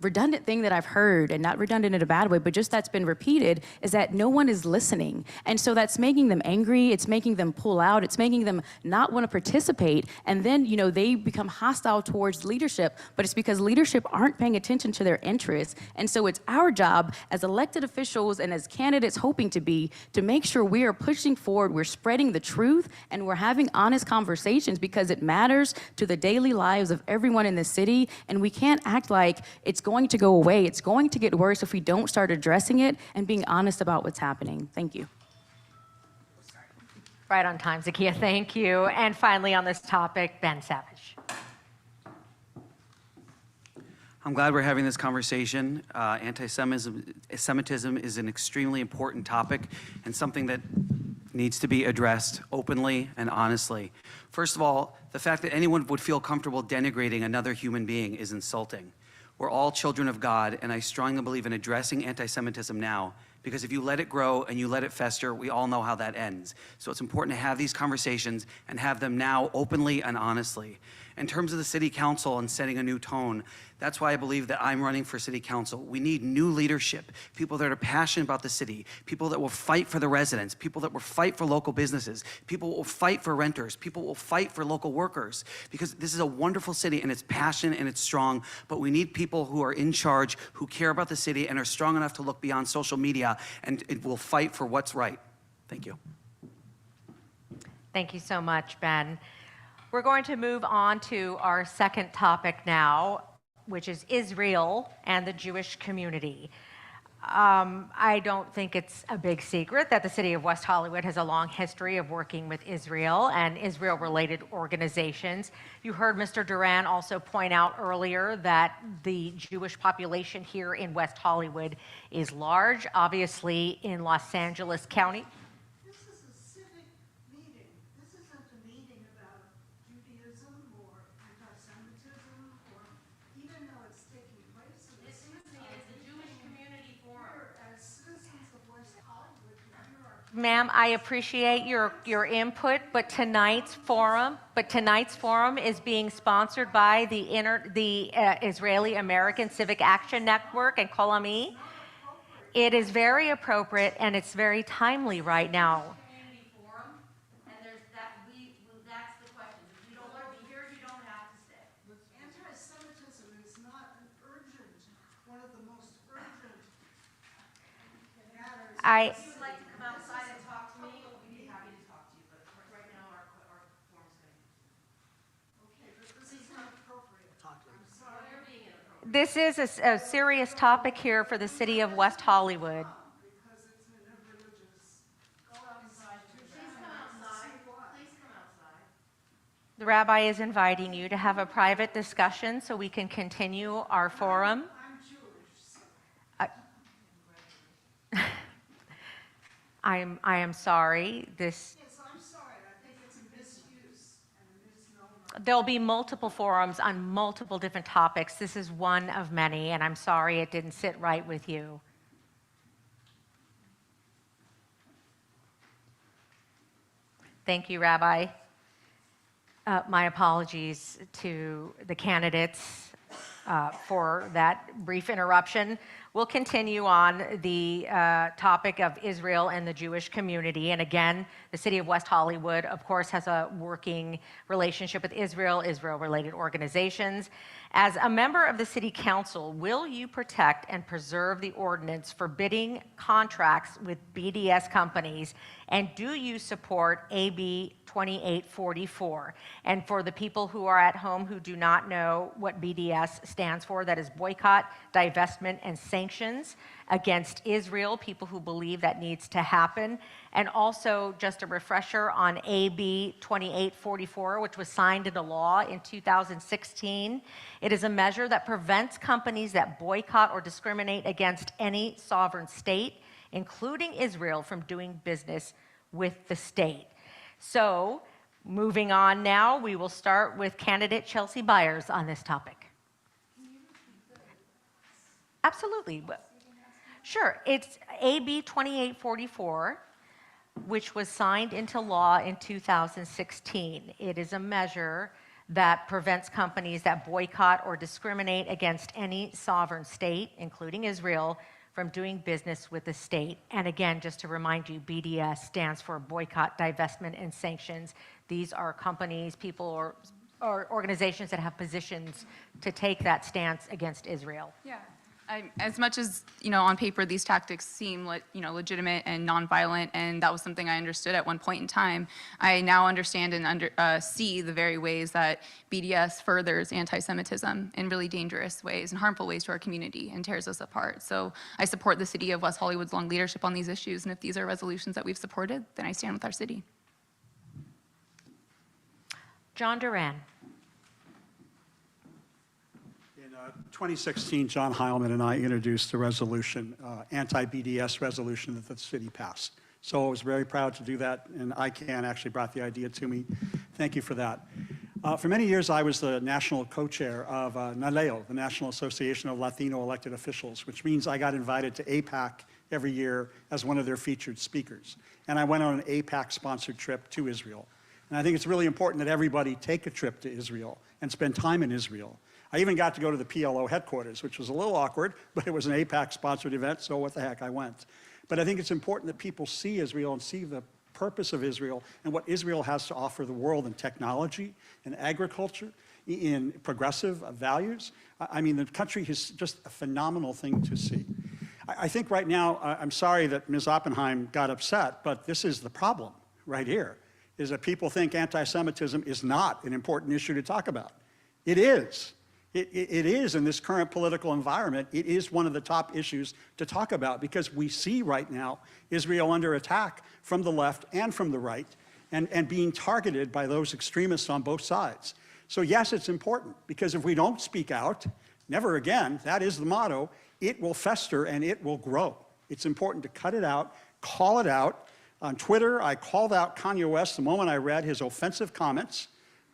Speaker 11: redundant thing that I've heard, and not redundant in a bad way, but just that's been repeated, is that no one is listening. And so that's making them angry, it's making them pull out, it's making them not want to participate, and then, they become hostile towards leadership, but it's because leadership aren't paying attention to their interests. And so it's our job as elected officials and as candidates hoping to be, to make sure we are pushing forward, we're spreading the truth, and we're having honest conversations because it matters to the daily lives of everyone in the city, and we can't act like it's going to go away. It's going to get worse if we don't start addressing it and being honest about what's happening. Thank you.
Speaker 3: Right on time, Zakia, thank you. And finally on this topic, Ben Savage.
Speaker 7: I'm glad we're having this conversation. Anti-Semitism is an extremely important topic and something that needs to be addressed openly and honestly. First of all, the fact that anyone would feel comfortable denigrating another human being is insulting. We're all children of God, and I strongly believe in addressing anti-Semitism now, because if you let it grow and you let it fester, we all know how that ends. So it's important to have these conversations and have them now openly and honestly. In terms of the city council and setting a new tone, that's why I believe that I'm running for city council. We need new leadership, people that are passionate about the city, people that will fight for the residents, people that will fight for local businesses, people will fight for renters, people will fight for local workers, because this is a wonderful city and it's passionate and it's strong, but we need people who are in charge, who care about the city and are strong enough to look beyond social media, and it will fight for what's right. Thank you.
Speaker 3: Thank you so much, Ben. We're going to move on to our second topic now, which is Israel and the Jewish community. I don't think it's a big secret that the city of West Hollywood has a long history of working with Israel and Israel-related organizations. You heard Mr. Duran also point out earlier that the Jewish population here in West Hollywood is large, obviously in Los Angeles County.
Speaker 12: This is a civic meeting. This isn't a meeting about Judaism or anti-Semitism, or even though it's taking place in this city, it's a Jewish community forum. As citizens of West Hollywood, here are
Speaker 3: Ma'am, I appreciate your input, but tonight's forum is being sponsored by the Israeli American Civic Action Network and Kol Ami. It is very appropriate and it's very timely right now.
Speaker 12: anti-Semitism is not an urgent, one of the most urgent matters.
Speaker 3: I This is a serious topic here for the city of West Hollywood.
Speaker 12: Because it's in a religious institution.
Speaker 3: The rabbi is inviting you to have a private discussion so we can continue our forum.
Speaker 12: I'm Jewish. So.
Speaker 3: I am sorry.
Speaker 12: Yes, I'm sorry. I think it's a misuse and a misnomer.
Speaker 3: There'll be multiple forums on multiple different topics. This is one of many, and I'm sorry it didn't sit right with you. Thank you, Rabbi. My apologies to the candidates for that brief interruption. We'll continue on the topic of Israel and the Jewish community. And again, the city of West Hollywood, of course, has a working relationship with Israel, Israel-related organizations. As a member of the city council, will you protect and preserve the ordinance forbidding contracts with BDS companies? And do you support AB 2844? And for the people who are at home who do not know what BDS stands for, that is boycott, divestment, and sanctions against Israel, people who believe that needs to happen. And also just a refresher on AB 2844, which was signed into law in 2016. It is a measure that prevents companies that boycott or discriminate against any sovereign state, including Israel, from doing business with the state. So, moving on now, we will start with candidate Chelsea Byers on this topic. Absolutely. Sure. It's AB 2844, which was signed into law in 2016. It is a measure that prevents companies that boycott or discriminate against any sovereign state, including Israel, from doing business with the state. And again, just to remind you, BDS stands for boycott, divestment, and sanctions. These are companies, people, or organizations that have positions to take that stance against Israel.
Speaker 4: Yeah. As much as, on paper, these tactics seem legitimate and nonviolent, and that was something I understood at one point in time, I now understand and see the very ways that BDS furthers anti-Semitism in really dangerous ways and harmful ways to our community and tears us apart. So I support the city of West Hollywood's long leadership on these issues, and if these are resolutions that we've supported, then I stand with our city.
Speaker 3: John Duran.
Speaker 1: In 2016, John Heilman and I introduced a resolution, anti-BDS resolution that the city passed. So I was very proud to do that, and ICANN actually brought the idea to me. Thank you for that. For many years, I was the national co-chair of NALEO, the National Association of Latino Elected Officials, which means I got invited to APAC every year as one of their featured speakers. And I went on an APAC-sponsored trip to Israel. And I think it's really important that everybody take a trip to Israel and spend time in Israel. I even got to go to the PLO headquarters, which was a little awkward, but it was an APAC-sponsored event, so what the heck, I went. But I think it's important that people see Israel and see the purpose of Israel and what Israel has to offer the world in technology, in agriculture, in progressive values. I mean, the country is just a phenomenal thing to see. I think right now, I'm sorry that Ms. Oppenheim got upset, but this is the problem right here, is that people think anti-Semitism is not an important issue to talk about. It is. It is in this current political environment. It is one of the top issues to talk about because we see right now Israel under attack from the left and from the right and being targeted by those extremists on both sides. So yes, it's important because if we don't speak out, never again, that is the motto, it will fester and it will grow. It's important to cut it out, call it out. On Twitter, I called out Kanye West the moment I read his offensive comments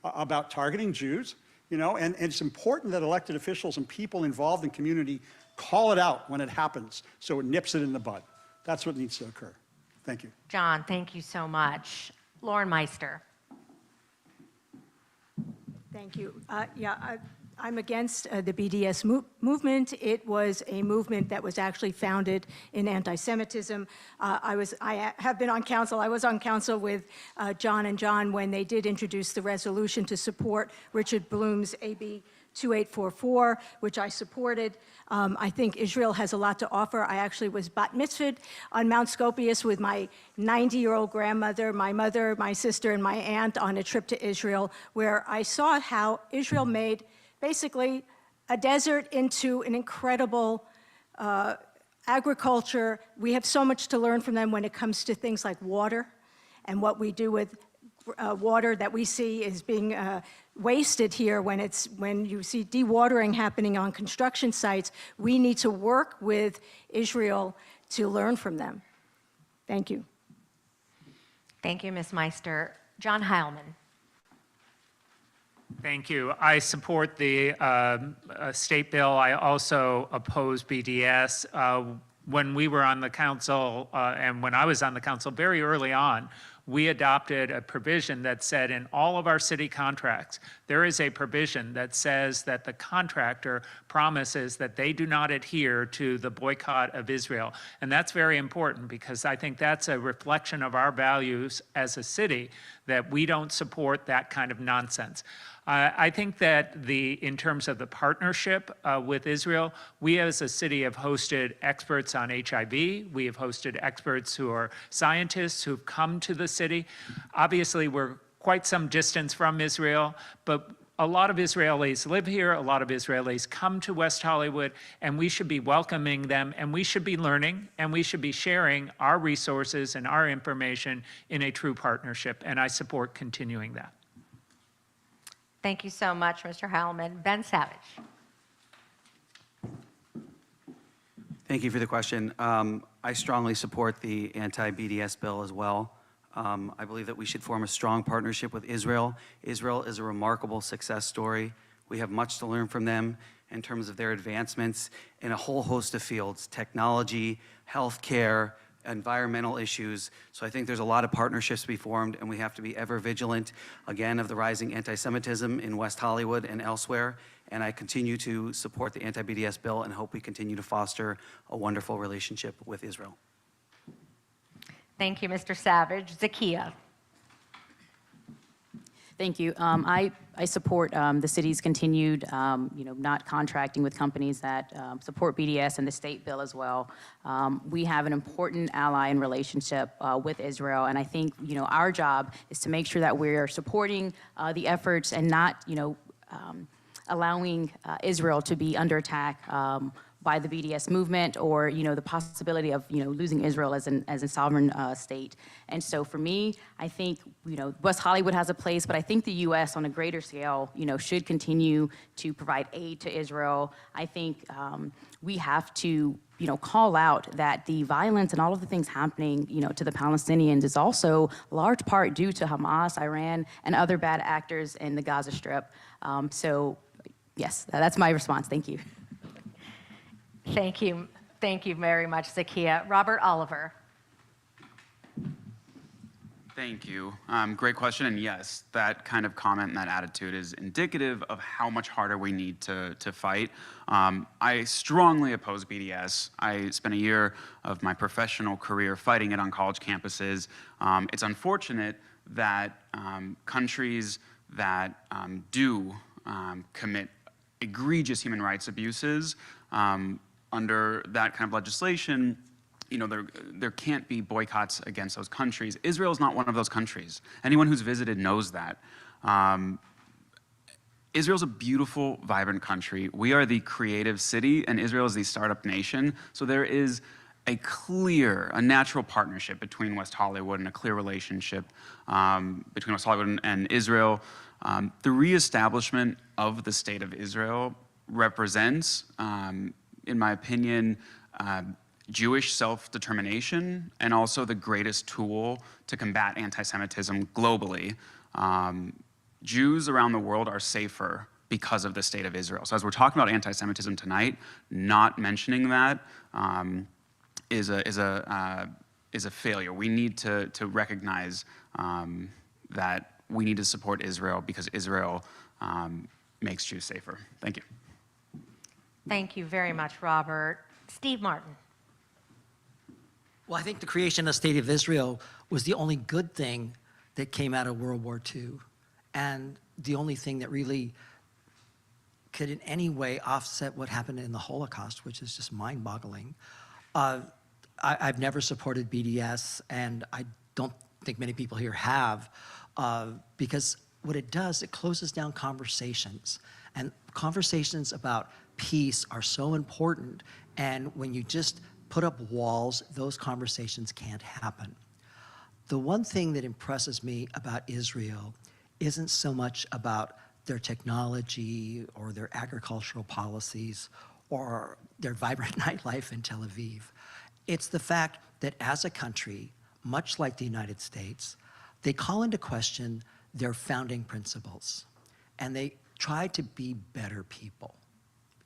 Speaker 1: about targeting Jews. And it's important that elected officials and people involved in community call it out when it happens so it nips it in the bud. That's what needs to occur. Thank you.
Speaker 3: John, thank you so much. Lauren Meister.
Speaker 9: Thank you. I'm against the BDS movement. It was a movement that was actually founded in anti-Semitism. I have been on council. I was on council with John and John when they did introduce the resolution to support Richard Bloom's AB 2844, which I supported. I think Israel has a lot to offer. I actually was bat mitzvahed on Mount Scopius with my 90-year-old grandmother, my mother, my sister, and my aunt on a trip to Israel, where I saw how Israel made basically a desert into an incredible agriculture. We have so much to learn from them when it comes to things like water and what we do with water that we see is being wasted here when you see dewatering happening on construction sites. We need to work with Israel to learn from them. Thank you.
Speaker 3: Thank you, Ms. Meister. John Heilman.
Speaker 10: Thank you. I support the state bill. I also oppose BDS. When we were on the council and when I was on the council very early on, we adopted a provision that said in all of our city contracts, there is a provision that says that the contractor promises that they do not adhere to the boycott of Israel. And that's very important because I think that's a reflection of our values as a city, that we don't support that kind of nonsense. I think that in terms of the partnership with Israel, we as a city have hosted experts on HIV. We have hosted experts who are scientists who've come to the city. Obviously, we're quite some distance from Israel, but a lot of Israelis live here, a lot of Israelis come to West Hollywood, and we should be welcoming them, and we should be learning, and we should be sharing our resources and our information in a true partnership, and I support continuing that.
Speaker 3: Thank you so much, Mr. Heilman. Ben Savage.
Speaker 7: Thank you for the question. I strongly support the anti-BDS bill as well. I believe that we should form a strong partnership with Israel. Israel is a remarkable success story. We have much to learn from them in terms of their advancements in a whole host of fields: technology, healthcare, environmental issues. So I think there's a lot of partnerships to be formed, and we have to be ever vigilant, again, of the rising anti-Semitism in West Hollywood and elsewhere. And I continue to support the anti-BDS bill and hope we continue to foster a wonderful relationship with Israel.
Speaker 3: Thank you, Mr. Savage. Zakia.
Speaker 11: Thank you. I support the city's continued, not contracting with companies that support BDS and the state bill as well. We have an important ally and relationship with Israel, and I think, our job is to make sure that we're supporting the efforts and not, allowing Israel to be under attack by the BDS movement, or the possibility of losing Israel as a sovereign state. And so for me, I think West Hollywood has a place, but I think the U.S. on a greater scale should continue to provide aid to Israel. I think we have to call out that the violence and all of the things happening to the Palestinians is also large part due to Hamas, Iran, and other bad actors in the Gaza Strip. So yes, that's my response. Thank you.
Speaker 3: Thank you. Thank you very much, Zakia. Robert Oliver.
Speaker 6: Thank you. Great question. And yes, that kind of comment and that attitude is indicative of how much harder we need to fight. I strongly oppose BDS. I spent a year of my professional career fighting it on college campuses. It's unfortunate that countries that do commit egregious human rights abuses under that kind of legislation, there can't be boycotts against those countries. Israel is not one of those countries. Anyone who's visited knows that. Israel's a beautiful, vibrant country. We are the creative city, and Israel is the startup nation. So there is a natural partnership between West Hollywood and a clear relationship between West Hollywood and Israel. The reestablishment of the state of Israel represents, in my opinion, Jewish self-determination and also the greatest tool to combat anti-Semitism globally. Jews around the world are safer because of the state of Israel. So as we're talking about anti-Semitism tonight, not mentioning that is a failure. We need to recognize that we need to support Israel because Israel makes Jews safer. Thank you.
Speaker 3: Thank you very much, Robert. Steve Martin.
Speaker 8: Well, I think the creation of the State of Israel was the only good thing that came out of World War II, and the only thing that really could in any way offset what happened in the Holocaust, which is just mind-boggling. I've never supported BDS, and I don't think many people here have, because what it does, it closes down conversations, and conversations about peace are so important, and when you just put up walls, those conversations can't happen. The one thing that impresses me about Israel isn't so much about their technology or their agricultural policies or their vibrant nightlife in Tel Aviv. It's the fact that as a country, much like the United States, they call into question their founding principles, and they try to be better people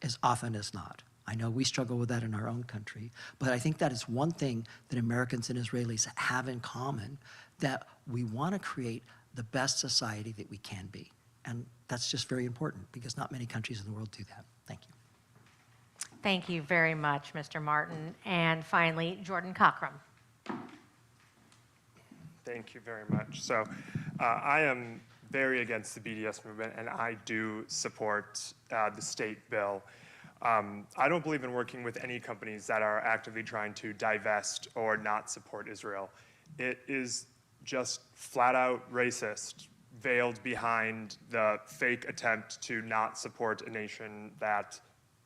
Speaker 8: as often as not. I know we struggle with that in our own country, but I think that is one thing that Americans and Israelis have in common, that we want to create the best society that we can be. And that's just very important because not many countries in the world do that. Thank you.
Speaker 3: Thank you very much, Mr. Martin. And finally, Jordan Cockram.
Speaker 5: Thank you very much. So I am very against the BDS movement, and I do support the state bill. I don't believe in working with any companies that are actively trying to divest or not support Israel. It is just flat out racist, veiled behind the fake attempt to not support a nation that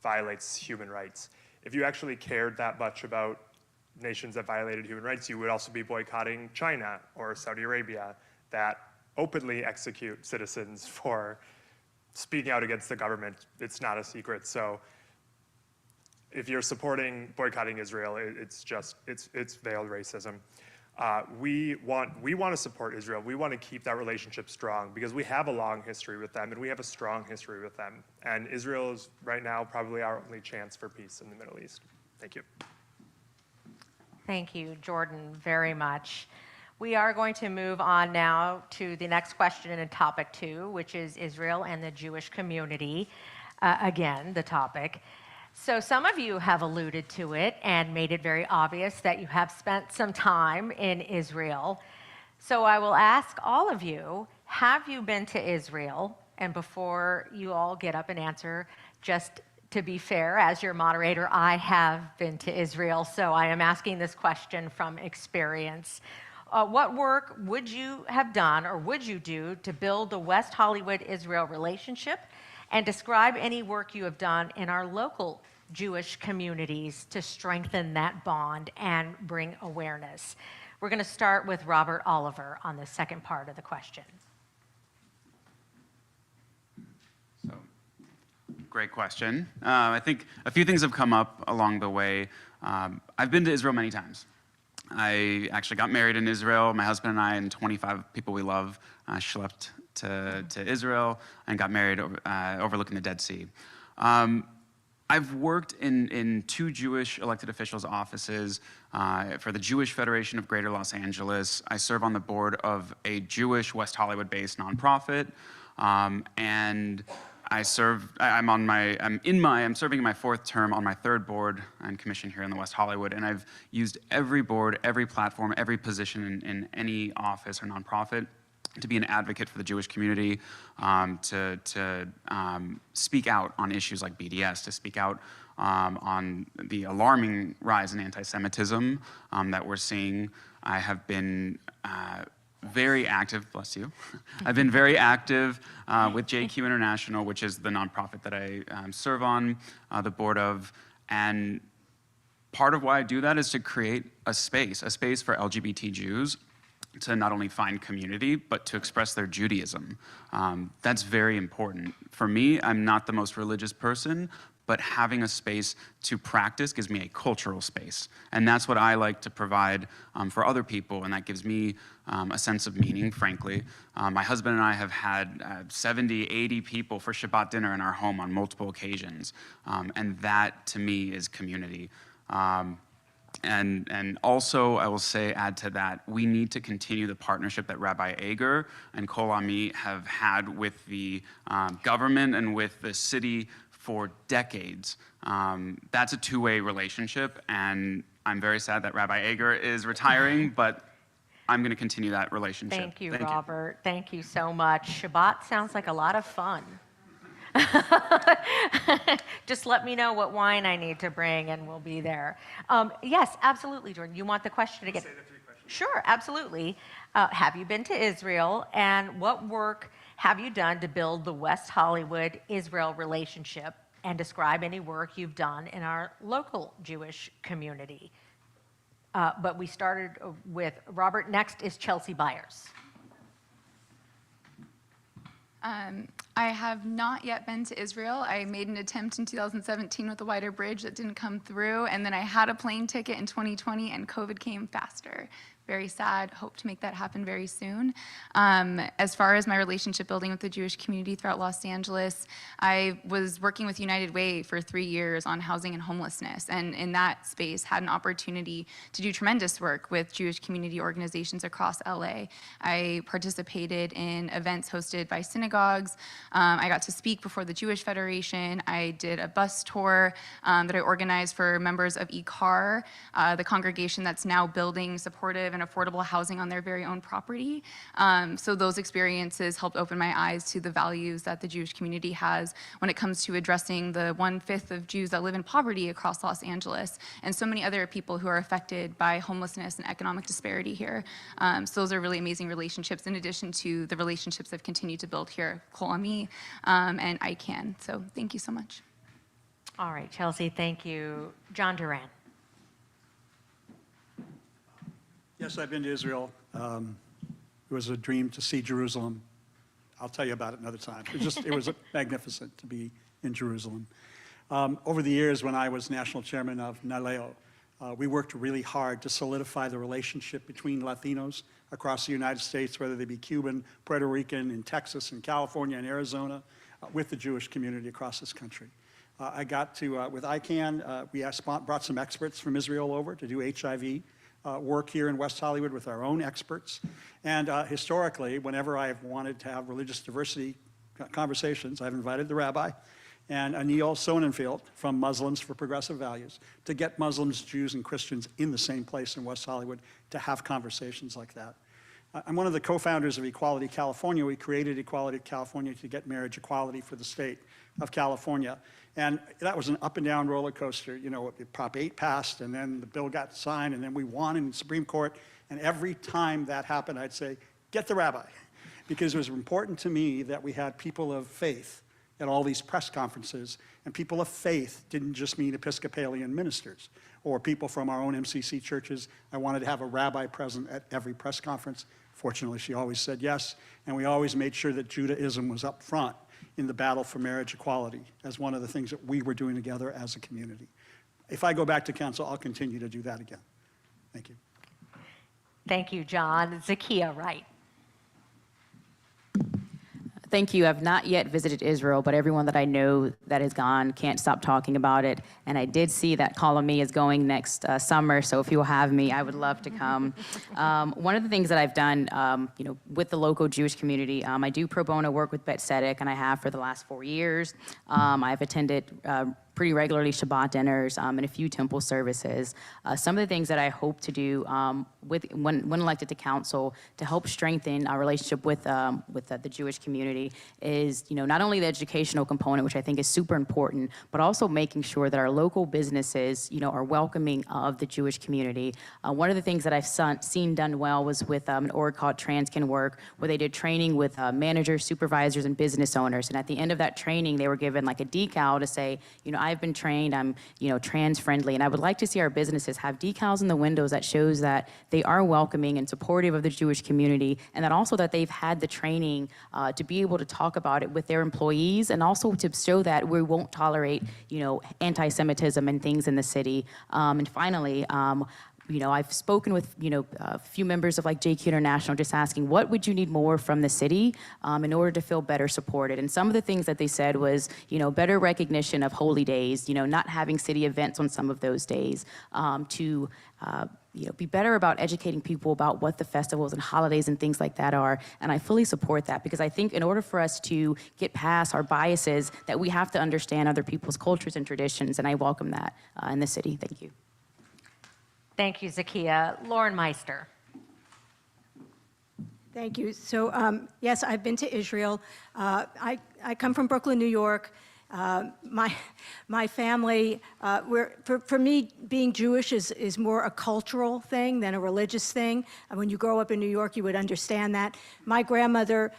Speaker 5: violates human rights. If you actually cared that much about nations that violated human rights, you would also be boycotting China or Saudi Arabia that openly execute citizens for speaking out against the government. It's not a secret. So if you're supporting boycotting Israel, it's veiled racism. We want to support Israel. We want to keep that relationship strong because we have a long history with them and we have a strong history with them. And Israel is right now probably our only chance for peace in the Middle East. Thank you.
Speaker 3: Thank you, Jordan, very much. We are going to move on now to the next question in topic 2, which is Israel and the Jewish community. Again, the topic. So some of you have alluded to it and made it very obvious that you have spent some time in Israel. So I will ask all of you, have you been to Israel? And before you all get up and answer, just to be fair, as your moderator, I have been to Israel, so I am asking this question from experience. What work would you have done or would you do to build the West Hollywood-Israel relationship? And describe any work you have done in our local Jewish communities to strengthen that bond and bring awareness. We're going to start with Robert Oliver on the second part of the question.
Speaker 6: So, great question. I think a few things have come up along the way. I've been to Israel many times. I actually got married in Israel. My husband and I and 25 people we love schlepped to Israel and got married overlooking the Dead Sea. I've worked in 2 Jewish elected officials' offices for the Jewish Federation of Greater Los Angeles. I serve on the board of a Jewish West Hollywood-based nonprofit, and I'm serving in my 4th term on my 3rd board and commission here in the West Hollywood, and I've used every board, every platform, every position in any office or nonprofit to be an advocate for the Jewish community, to speak out on issues like BDS, to speak out on the alarming rise in anti-Semitism that we're seeing. I have been very active, bless you. I've been very active with JQ International, which is the nonprofit that I serve on the board of. And part of why I do that is to create a space for LGBT Jews to not only find community, but to express their Judaism. That's very important. For me, I'm not the most religious person, but having a space to practice gives me a cultural space. And that's what I like to provide for other people, and that gives me a sense of meaning, frankly. My husband and I have had 70, 80 people for Shabbat dinner in our home on multiple occasions, and that, to me, is community. And also, I will say, add to that, we need to continue the partnership that Rabbi Ager and Kol Ami have had with the government and with the city for decades. That's a two-way relationship, and I'm very sad that Rabbi Ager is retiring, but I'm going to continue that relationship.
Speaker 3: Thank you, Robert. Thank you so much. Shabbat sounds like a lot of fun. Just let me know what wine I need to bring and we'll be there. Yes, absolutely, Jordan. You want the question again?
Speaker 5: Say the 3 questions.
Speaker 3: Sure, absolutely. Have you been to Israel, and what work have you done to build the West Hollywood-Israel relationship, and describe any work you've done in our local Jewish community? But we started with Robert. Next is Chelsea Byers.
Speaker 4: I have not yet been to Israel. I made an attempt in 2017 with the wider bridge that didn't come through, and then I had a plane ticket in 2020, and COVID came faster. very sad. Hope to make that happen very soon. As far as my relationship building with the Jewish community throughout Los Angeles, I was working with United Way for 3 years on housing and homelessness, and in that space had an opportunity to do tremendous work with Jewish community organizations across LA. I participated in events hosted by synagogues. I got to speak before the Jewish Federation. I did a bus tour that I organized for members of Ihra, the congregation that's now building supportive and affordable housing on their very own property. So those experiences helped open my eyes to the values that the Jewish community has when it comes to addressing the 1/5 of Jews that live in poverty across Los Angeles, and so many other people who are affected by homelessness and economic disparity here. So those are really amazing relationships, in addition to the relationships I've continued to build here at Kol Ami and ICANN. So thank you so much.
Speaker 3: All right, Chelsea, thank you. John Duran.
Speaker 1: Yes, I've been to Israel. It was a dream to see Jerusalem. I'll tell you about it another time. It was magnificent to be in Jerusalem. Over the years, when I was national chairman of NALEO, we worked really hard to solidify the relationship between Latinos across the United States, whether they be Cuban, Puerto Rican, in Texas, in California, and Arizona, with the Jewish community across this country. I got to, with ICANN, we brought some experts from Israel over to do HIV work here in West Hollywood with our own experts. And historically, whenever I've wanted to have religious diversity conversations, I've invited the rabbi and Anil Sonnenfeld from Muslims for Progressive Values to get Muslims, Jews, and Christians in the same place in West Hollywood to have conversations like that. I'm one of the co-founders of Equality California. We created Equality California to get marriage equality for the state of California. And that was an up and down roller coaster. You know, Prop 8 passed, and then the bill got signed, and then we won in the Supreme Court. And every time that happened, I'd say, get the rabbi. Because it was important to me that we had people of faith at all these press conferences. And people of faith didn't just mean Episcopalian ministers or people from our own MCC churches. I wanted to have a rabbi present at every press conference. Fortunately, she always said yes. And we always made sure that Judaism was up front in the battle for marriage equality as one of the things that we were doing together as a community. If I go back to council, I'll continue to do that again. Thank you.
Speaker 3: Thank you, John. Zakia Wright.
Speaker 11: Thank you. I've not yet visited Israel, but everyone that I know that has gone can't stop talking about it. And I did see that Kol Ami is going next summer, so if you'll have me, I would love to come. One of the things that I've done, with the local Jewish community, I do pro bono work with Bet Tzedek, and I have for the last 4 years. I've attended pretty regularly Shabbat dinners and a few temple services. Some of the things that I hope to do when elected to council to help strengthen our relationship with the Jewish community is, not only the educational component, which I think is super important, but also making sure that our local businesses, are welcoming of the Jewish community. One of the things that I've seen done well was with an org called Transcan Work, where they did training with managers, supervisors, and business owners. And at the end of that training, they were given like a decal to say, I've been trained, I'm, trans friendly, and I would like to see our businesses have decals in the windows that shows that they are welcoming and supportive of the Jewish community, and that also that they've had the training to be able to talk about it with their employees, and also to show that we won't tolerate, anti-Semitism and things in the city. And finally, I've spoken with, a few members of like JQ International just asking, what would you need more from the city in order to feel better supported? And some of the things that they said was, better recognition of holy days, not having city events on some of those days, to be better about educating people about what the festivals and holidays and things like that are. And I fully support that, because I think in order for us to get past our biases, that we have to understand other people's cultures and traditions, and I welcome that in the city. Thank you.
Speaker 3: Thank you, Zakia. Lauren Meister.
Speaker 9: Thank you. So, yes, I've been to Israel. I come from Brooklyn, New York. My family, for me, being Jewish is more a cultural thing than a religious thing. And when you grow up in New York, you would understand that. My grandmother,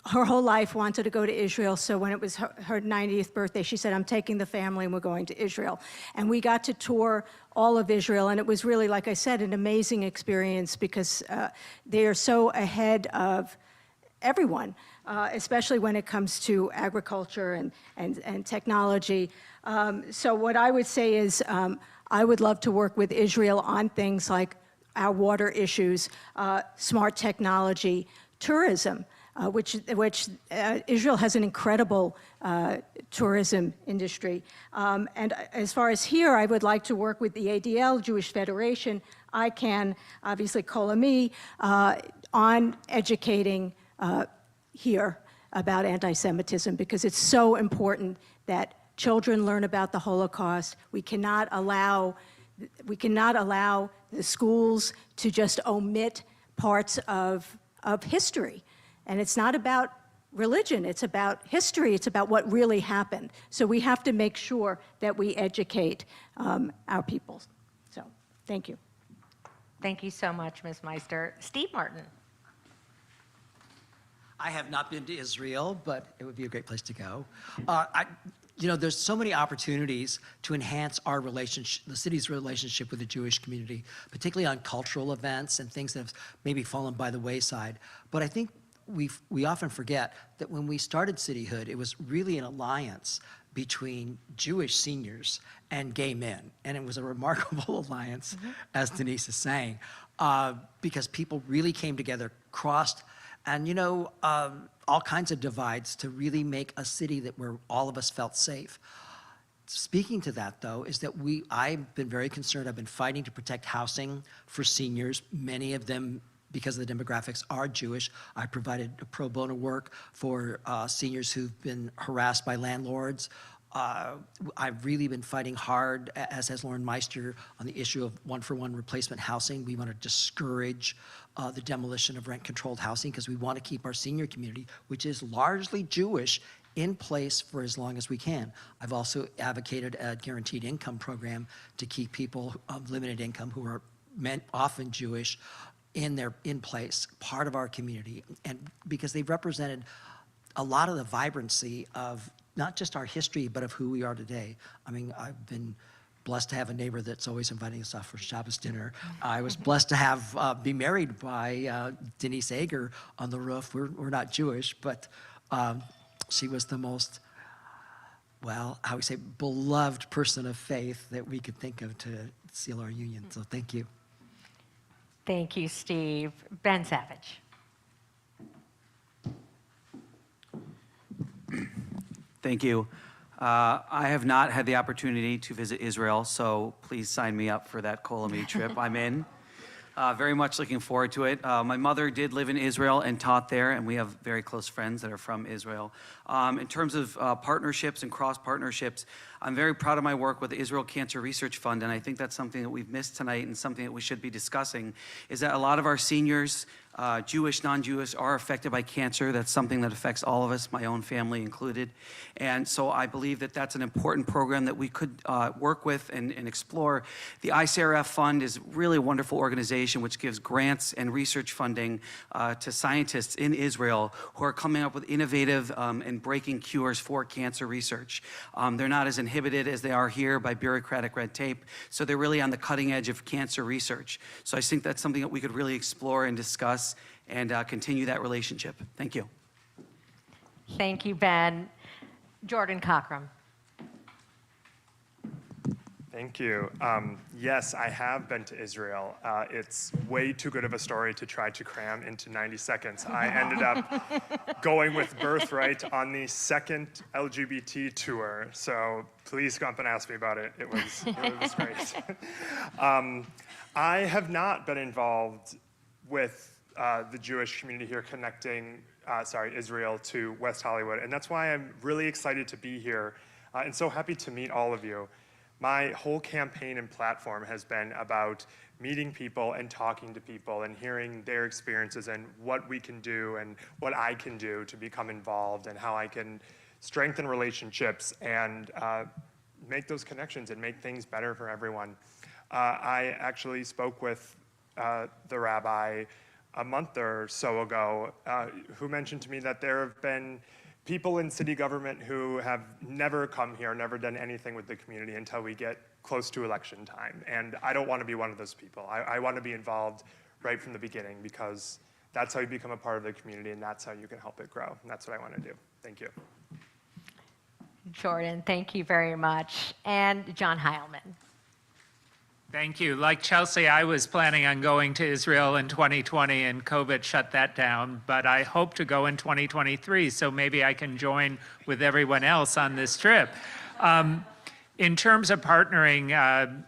Speaker 9: her whole life wanted to go to Israel, so when it was her 90th birthday, she said, I'm taking the family and we're going to Israel. And we got to tour all of Israel, and it was really, like I said, an amazing experience, because they are so ahead of everyone, especially when it comes to agriculture and technology. So what I would say is I would love to work with Israel on things like our water issues, smart technology, tourism, which Israel has an incredible tourism industry. And as far as here, I would like to work with the ADL, Jewish Federation, ICANN, obviously Kol Ami, on educating here about anti-Semitism, because it's so important that children learn about the Holocaust. We cannot allow the schools to just omit parts of history. And it's not about religion, it's about history, it's about what really happened. So we have to make sure that we educate our people. So, thank you.
Speaker 3: Thank you so much, Ms. Meister. Steve Martin.
Speaker 8: I have not been to Israel, but it would be a great place to go. There's so many opportunities to enhance our relationship, the city's relationship with the Jewish community, particularly on cultural events and things that have maybe fallen by the wayside. But I think we often forget that when we started Cityhood, it was really an alliance between Jewish seniors and gay men. And it was a remarkable alliance, as Denise is saying, because people really came together, crossed, and all kinds of divides to really make a city where all of us felt safe. Speaking to that, though, is that I've been very concerned. I've been fighting to protect housing for seniors. Many of them, because of the demographics, are Jewish. I provided pro bono work for seniors who've been harassed by landlords. I've really been fighting hard, as has Lauren Meister, on the issue of one-for-one replacement housing. We want to discourage the demolition of rent-controlled housing because we want to keep our senior community, which is largely Jewish, in place for as long as we can. I've also advocated a guaranteed income program to keep people of limited income who are often Jewish in place, part of our community, and because they've represented a lot of the vibrancy of not just our history, but of who we are today. I mean, I've been blessed to have a neighbor that's always inviting us out for Shabbos dinner. I was blessed to have be married by Denise Ager on the roof. We're not Jewish, but she was the most, how we say, beloved person of faith that we could think of to seal our union. So thank you.
Speaker 3: Thank you, Steve. Ben Savage.
Speaker 7: Thank you. I have not had the opportunity to visit Israel, so please sign me up for that Kol Ami trip. I'm in. Very much looking forward to it. My mother did live in Israel and taught there, and we have very close friends that are from Israel. In terms of partnerships and cross-partnerships, I'm very proud of my work with the Israel Cancer Research Fund, and I think that's something that we've missed tonight and something that we should be discussing, is that a lot of our seniors, Jewish, non-Jewish, are affected by cancer. That's something that affects all of us, my own family included. And so I believe that that's an important program that we could work with and explore. The ICRF Fund is really a wonderful organization which gives grants and research funding to scientists in Israel who are coming up with innovative and breaking cures for cancer research. They're not as inhibited as they are here by bureaucratic red tape, so they're really on the cutting edge of cancer research. So I think that's something that we could really explore and discuss and continue that relationship. Thank you.
Speaker 3: Thank you, Ben. Jordan Cockram.
Speaker 5: Thank you. Yes, I have been to Israel. It's way too good of a story to try to cram into 90 seconds. I ended up going with Birthright on the second LGBT tour. So please come up and ask me about it. It was great. I have not been involved with the Jewish community here connecting, Israel to West Hollywood. And that's why I'm really excited to be here and so happy to meet all of you. My whole campaign and platform has been about meeting people and talking to people and hearing their experiences and what we can do and what I can do to become involved and how I can strengthen relationships and make those connections and make things better for everyone. I actually spoke with the rabbi a month or so ago who mentioned to me that there have been people in city government who have never come here, never done anything with the community until we get close to election time. And I don't want to be one of those people. I want to be involved right from the beginning because that's how you become a part of the community and that's how you can help it grow. And that's what I want to do. Thank you.
Speaker 3: Jordan, thank you very much. And John Heilman.
Speaker 10: Thank you. Like Chelsea, I was planning on going to Israel in 2020 and COVID shut that down, but I hope to go in 2023, so maybe I can join with everyone else on this trip. In terms of partnering,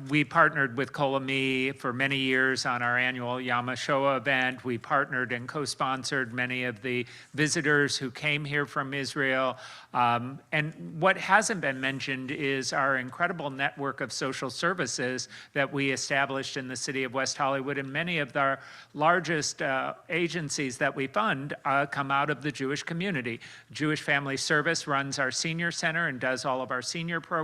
Speaker 10: we partnered with Kol Ami for many years on our annual Yom HaShoah event. We partnered and co-sponsored many of the visitors who came here from Israel. And what hasn't been mentioned is our incredible network of social services that we established in the city of West Hollywood. And many of our largest agencies that we fund come out of the Jewish community. Jewish Family Service runs our senior center and does all of our senior programs.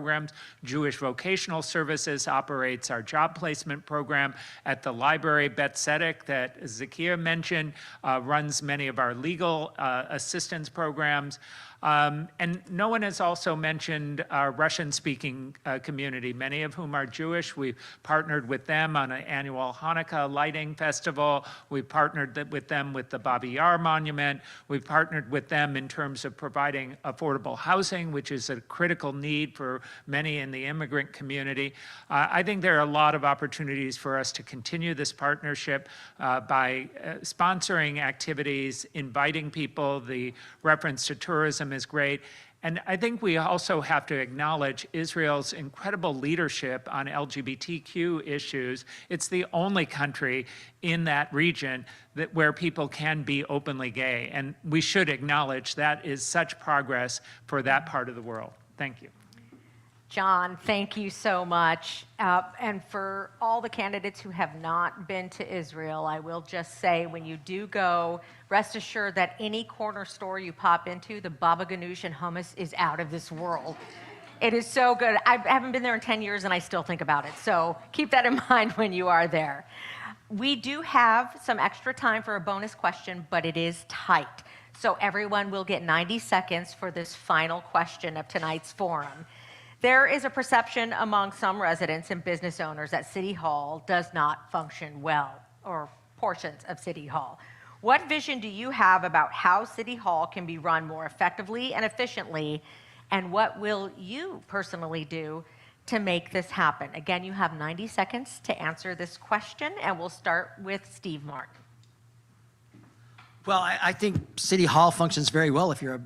Speaker 10: Jewish Vocational Services operates our job placement program at the library. Beth Tzedek, that Zakia mentioned, runs many of our legal assistance programs. And no one has also mentioned our Russian-speaking community, many of whom are Jewish. We've partnered with them on an annual Hanukkah lighting festival. We've partnered with them with the Babi Yar Monument. We've partnered with them in terms of providing affordable housing, which is a critical need for many in the immigrant community. I think there are a lot of opportunities for us to continue this partnership by sponsoring activities, inviting people. The reference to tourism is great. And I think we also have to acknowledge Israel's incredible leadership on LGBTQ issues. It's the only country in that region where people can be openly gay. And we should acknowledge that is such progress for that part of the world. Thank you.
Speaker 3: John, thank you so much. And for all the candidates who have not been to Israel, I will just say when you do go, rest assured that any corner store you pop into, the baba ganoush and hummus is out of this world. It is so good. I haven't been there in 10 years and I still think about it. So keep that in mind when you are there. We do have some extra time for a bonus question, but it is tight. So everyone will get 90 seconds for this final question of tonight's forum. There is a perception among some residents and business owners that City Hall does not function well, or portions of City Hall. What vision do you have about how City Hall can be run more effectively and efficiently, and what will you personally do to make this happen? Again, you have 90 seconds to answer this question, and we'll start with Steve Martin.
Speaker 8: Well, I think City Hall functions very well if you're a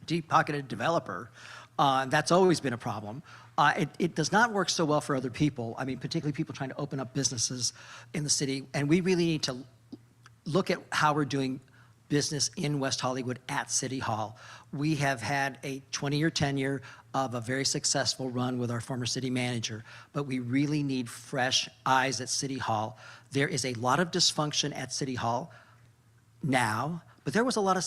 Speaker 8: deep-pocketed developer. That's always been a problem. It does not work so well for other people. I mean, particularly people trying to open up businesses in the city. And we really need to look at how we're doing business in West Hollywood at City Hall. We have had a 20-year tenure of a very successful run with our former city manager, but we really need fresh eyes at City Hall. There is a lot of dysfunction at City Hall now, but there was a lot of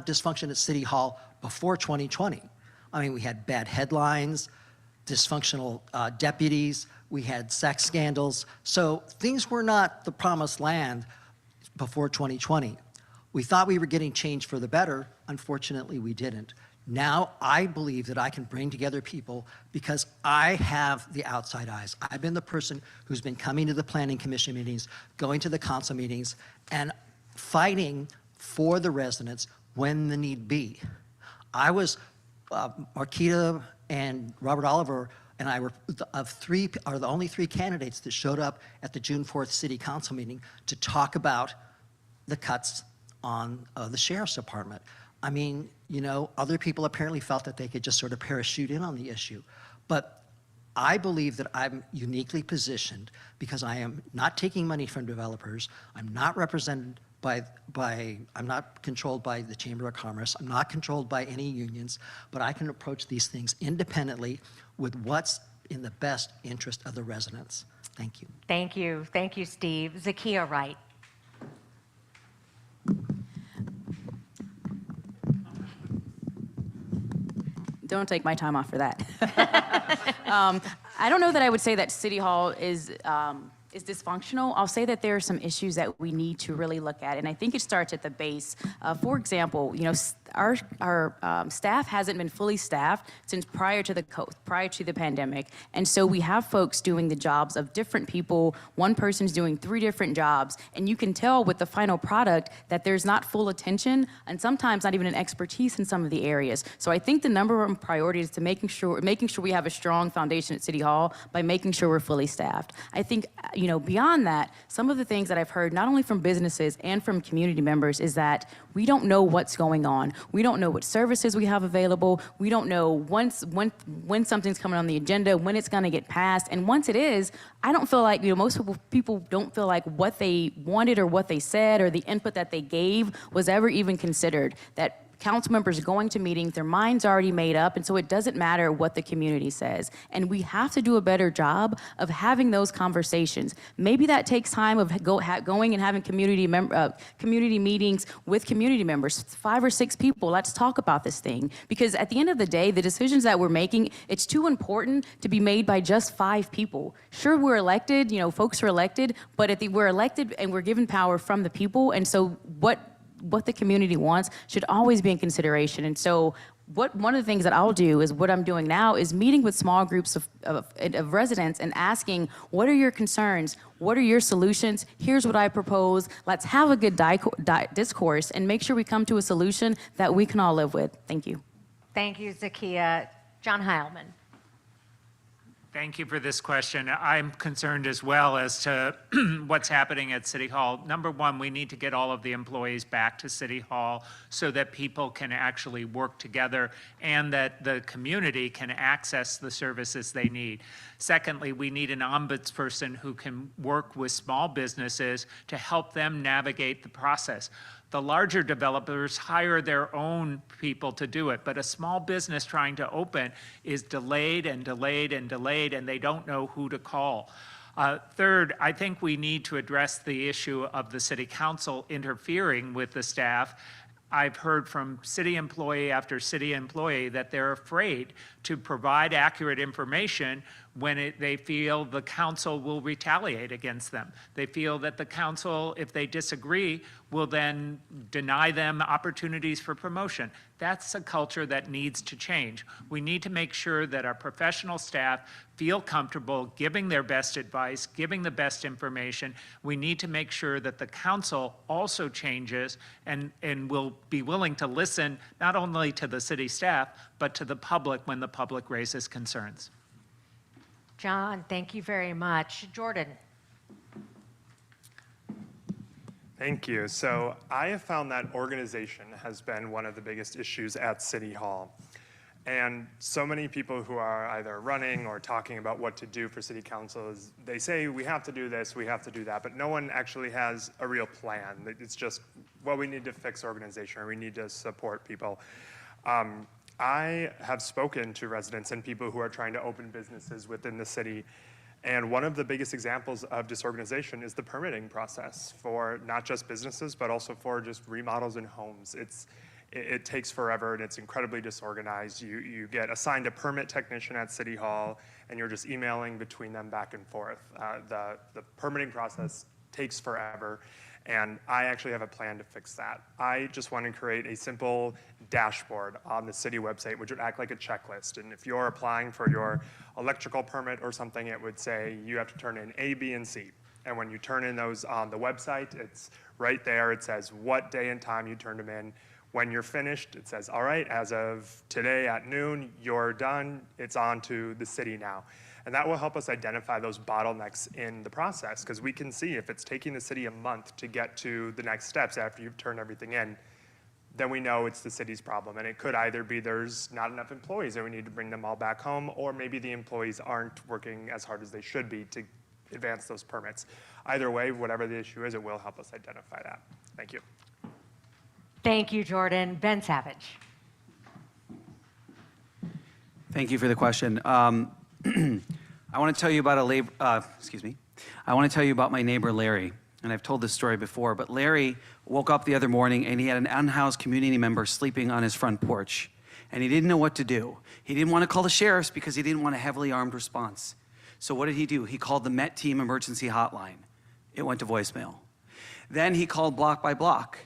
Speaker 8: dysfunction at City Hall before 2020. I mean, we had bad headlines, dysfunctional deputies, we had sex scandals. So things were not the promised land before 2020. We thought we were getting change for the better. Unfortunately, we didn't. Now, I believe that I can bring together people because I have the outside eyes. I've been the person who's been coming to the planning commission meetings, going to the council meetings, and fighting for the residents when the need be. I was Marquita and Robert Oliver and I are the only three candidates that showed up at the June 4th City Council meeting to talk about the cuts on the Sheriff's Department. I mean, you know, other people apparently felt that they could just sort of parachute in on the issue. But I believe that I'm uniquely positioned because I am not taking money from developers. I'm not represented I'm not controlled by the Chamber of Commerce. I'm not controlled by any unions, but I can approach these things independently with what's in the best interest of the residents. Thank you.
Speaker 3: Thank you. Thank you, Steve. Zakia Wright.
Speaker 11: Don't take my time off for that. I don't know that I would say that City Hall is is dysfunctional, I'll say that there are some issues that we need to really look at, and I think it starts at the base. For example, our staff hasn't been fully staffed since prior to the pandemic, and so we have folks doing the jobs of different people. One person's doing 3 different jobs, and you can tell with the final product that there's not full attention, and sometimes not even an expertise in some of the areas. So I think the number one priority is to making sure we have a strong foundation at City Hall by making sure we're fully staffed. I think, beyond that, some of the things that I've heard, not only from businesses and from community members, is that we don't know what's going on. We don't know what services we have available. We don't know when something's coming on the agenda, when it's going to get passed. And once it is, I don't feel like, most people don't feel like what they wanted or what they said or the input that they gave was ever even considered. That council members going to meetings, their mind's already made up, and so it doesn't matter what the community says. And we have to do a better job of having those conversations. Maybe that takes time of going and having community meetings with community members, 5 or 6 people. Let's talk about this thing. Because at the end of the day, the decisions that we're making, it's too important to be made by just 5 people. Sure, we're elected, folks are elected, but we're elected and we're given power from the people, and so what the community wants should always be in consideration. And so one of the things that I'll do is what I'm doing now is meeting with small groups of residents and asking, what are your concerns? What are your solutions? Here's what I propose. Let's have a good discourse and make sure we come to a solution that we can all live with. Thank you.
Speaker 3: Thank you, Zakia. John Heilman.
Speaker 10: Thank you for this question. I'm concerned as well as to what's happening at City Hall. Number one, we need to get all of the employees back to City Hall so that people can actually work together and that the community can access the services they need. Secondly, we need an ombudsperson who can work with small businesses to help them navigate the process. The larger developers hire their own people to do it, but a small business trying to open is delayed and delayed and delayed, and they don't know who to call. Third, I think we need to address the issue of the city council interfering with the staff. I've heard from city employee after city employee that they're afraid to provide accurate information when they feel the council will retaliate against them. They feel that the council, if they disagree, will then deny them opportunities for promotion. That's a culture that needs to change. We need to make sure that our professional staff feel comfortable giving their best advice, giving the best information. We need to make sure that the council also changes and will be willing to listen not only to the city staff, but to the public when the public raises concerns.
Speaker 3: John, thank you very much. Jordan.
Speaker 5: Thank you. So I have found that organization has been one of the biggest issues at City Hall. And so many people who are either running or talking about what to do for city council is they say we have to do this, we have to do that, but no one actually has a real plan. It's just, well, we need to fix organization or we need to support people. I have spoken to residents and people who are trying to open businesses within the city. And one of the biggest examples of disorganization is the permitting process for not just businesses, but also for just remodels in homes. It takes forever and it's incredibly disorganized. You get assigned a permit technician at City Hall and you're just emailing between them back and forth. The permitting process takes forever. And I actually have a plan to fix that. I just want to create a simple dashboard on the city website, which would act like a checklist. And if you're applying for your electrical permit or something, it would say you have to turn in A, B, and C. And when you turn in those on the website, it's right there. It says what day and time you turned them in. When you're finished, it says, all right, as of today at noon, you're done. It's on to the city now. And that will help us identify those bottlenecks in the process, because we can see if it's taking the city a month to get to the next steps after you've turned everything in, then we know it's the city's problem. And it could either be there's not enough employees and we need to bring them all back home, or maybe the employees aren't working as hard as they should be to advance those permits. Either way, whatever the issue is, it will help us identify that. Thank you.
Speaker 3: Thank you, Jordan. Ben Savage.
Speaker 7: Thank you for the question. I want to tell you about I want to tell you about my neighbor Larry, and I've told this story before. But Larry woke up the other morning and he had an unhoused community member sleeping on his front porch, and he didn't know what to do. He didn't want to call the sheriffs because he didn't want a heavily armed response. So what did he do? He called the Met Team emergency hotline. It went to voicemail. Then he called block by block.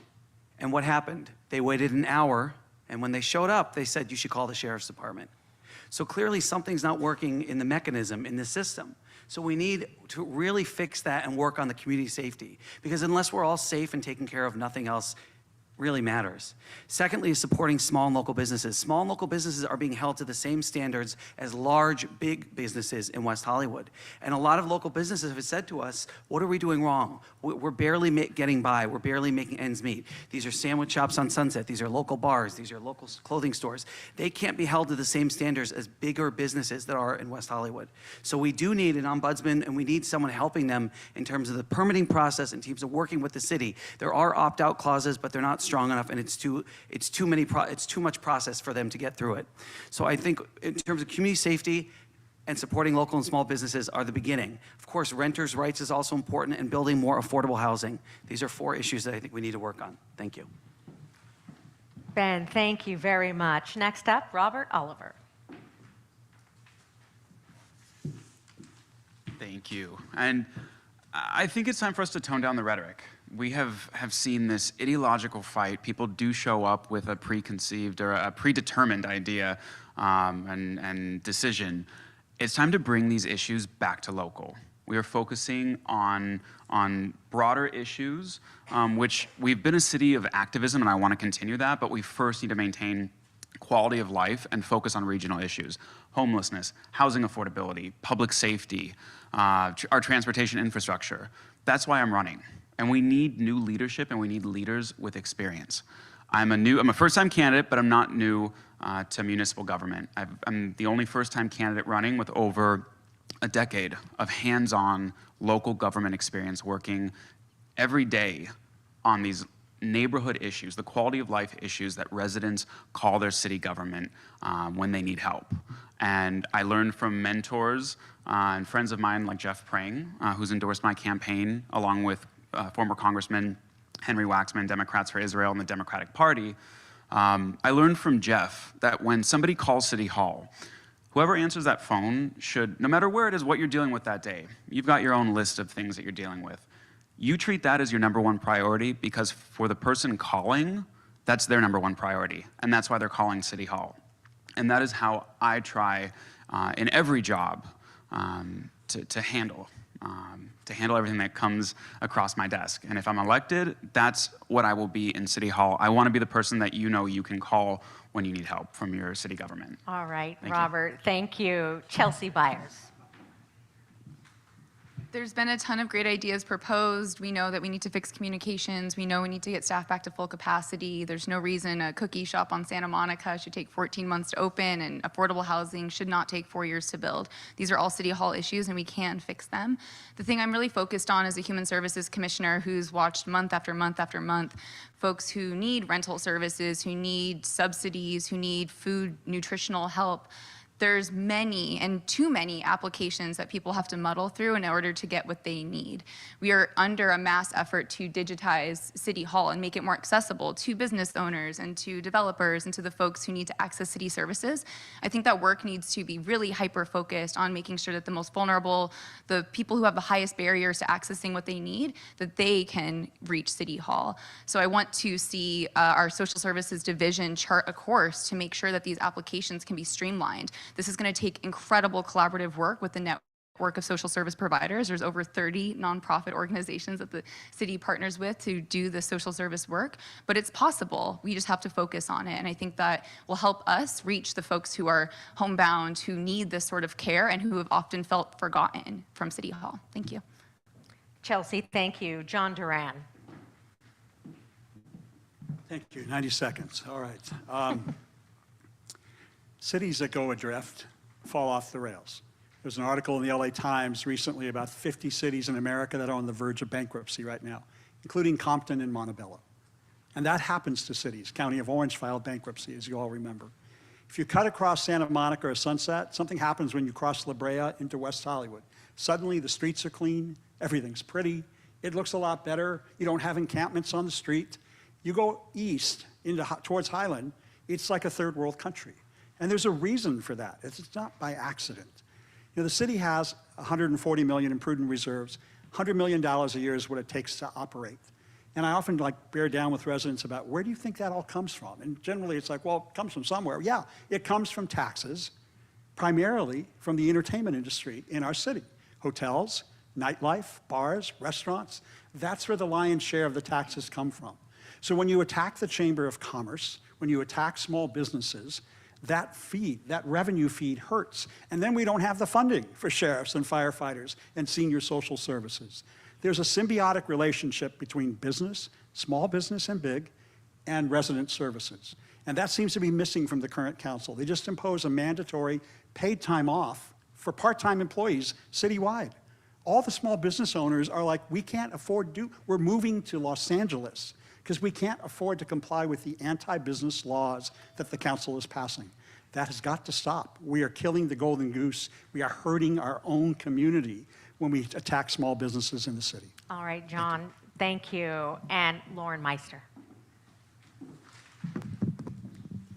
Speaker 7: And what happened? They waited an hour, and when they showed up, they said, you should call the sheriff's department. So clearly something's not working in the mechanism, in the system. So we need to really fix that and work on the community safety, because unless we're all safe and taken care of, nothing else really matters. Secondly, is supporting small and local businesses. Small and local businesses are being held to the same standards as large, big businesses in West Hollywood. And a lot of local businesses have said to us, what are we doing wrong? We're barely getting by. We're barely making ends meet. These are sandwich shops on Sunset. These are local bars. These are local clothing stores. They can't be held to the same standards as bigger businesses that are in West Hollywood. So we do need an ombudsman, and we need someone helping them in terms of the permitting process and teams of working with the city. There are opt-out clauses, but they're not strong enough, and it's too much process for them to get through it. So I think in terms of community safety and supporting local and small businesses are the beginning. Of course, renters' rights is also important, and building more affordable housing. These are 4 issues that I think we need to work on. Thank you.
Speaker 3: Ben, thank you very much. Next up, Robert Oliver.
Speaker 6: Thank you. And I think it's time for us to tone down the rhetoric. We have seen this ideological fight. People do show up with a preconceived or a predetermined idea and decision. It's time to bring these issues back to local. We are focusing on broader issues, which we've been a city of activism, and I want to continue that, but we first need to maintain quality of life and focus on regional issues. Homelessness, housing affordability, public safety, our transportation infrastructure. That's why I'm running. And we need new leadership, and we need leaders with experience. I'm a first-time candidate, but I'm not new to municipal government. I'm the only first-time candidate running with over a decade of hands-on local government experience, working every day on these neighborhood issues, the quality of life issues that residents call their city government when they need help. And I learned from mentors and friends of mine like Jeff Prang, who's endorsed my campaign, along with former Congressman Henry Waxman, Democrats for Israel, and the Democratic Party. I learned from Jeff that when somebody calls City Hall, whoever answers that phone should, no matter where it is, what you're dealing with that day, you've got your own list of things that you're dealing with. You treat that as your #1 priority, because for the person calling, that's their #1 priority, and that's why they're calling City Hall. And that is how I try in every job to handle everything that comes across my desk. And if I'm elected, that's what I will be in City Hall. I want to be the person that you know you can call when you need help from your city government.
Speaker 3: All right,
Speaker 6: Thank
Speaker 3: Robert, thank you. Chelsea Byers.
Speaker 4: There's been a ton of great ideas proposed. We know that we need to fix communications. We know we need to get staff back to full capacity. There's no reason a cookie shop on Santa Monica should take 14 months to open, and affordable housing should not take 4 years to build. These are all City Hall issues, and we can fix them. The thing I'm really focused on as a Human Services Commissioner who's watched month after month after month, folks who need rental services, who need subsidies, who need food, nutritional help. There's many and too many applications that people have to muddle through in order to get what they need. We are under a mass effort to digitize City Hall and make it more accessible to business owners and to developers and to the folks who need to access city services. I think that work needs to be really hyper-focused on making sure that the most vulnerable, the people who have the highest barriers to accessing what they need, that they can reach City Hall. So I want to see our social services division chart a course to make sure that these applications can be streamlined. This is going to take incredible collaborative work with the network of social service providers. There's over 30 nonprofit organizations that the city partners with to do the social service work, but it's possible. We just have to focus on it, and I think that will help us reach the folks who are homebound, who need this sort of care, and who have often felt forgotten from City Hall. Thank you.
Speaker 3: Chelsea, thank you. John Duran.
Speaker 1: Thank you. 90 seconds. All right. Cities that go adrift fall off the rails. There's an article in the LA Times recently about 50 cities in America that are on the verge of bankruptcy right now, including Compton and Montebello. And that happens to cities. County of Orange filed bankruptcy, as you all remember. If you cut across Santa Monica or Sunset, something happens when you cross La Brea into West Hollywood. Suddenly the streets are clean, everything's pretty, it looks a lot better, you don't have encampments on the street. You go east towards Heilman, it's like a third world country. And there's a reason for that. It's not by accident. You know, the city has $140 million in prudent reserves. $100 million a year is what it takes to operate. And I often bear down with residents about where do you think that all comes from? And generally it's like, well, it comes from somewhere. Yeah, it comes from taxes, primarily from the entertainment industry in our city. Hotels, nightlife, bars, restaurants, that's where the lion's share of the taxes come from. So when you attack the Chamber of Commerce, when you attack small businesses, that revenue feed hurts. And then we don't have the funding for sheriffs and firefighters and senior social services. There's a symbiotic relationship between business, small business and big, and resident services. And that seems to be missing from the current council. They just impose a mandatory paid time off for part-time employees citywide. All the small business owners are like, we can't afford we're moving to Los Angeles because we can't afford to comply with the anti-business laws that the council is passing. That has got to stop. We are killing the golden goose. We are hurting our own community when we attack small businesses in the city.
Speaker 3: All right, John, thank you. And Lauren Meister.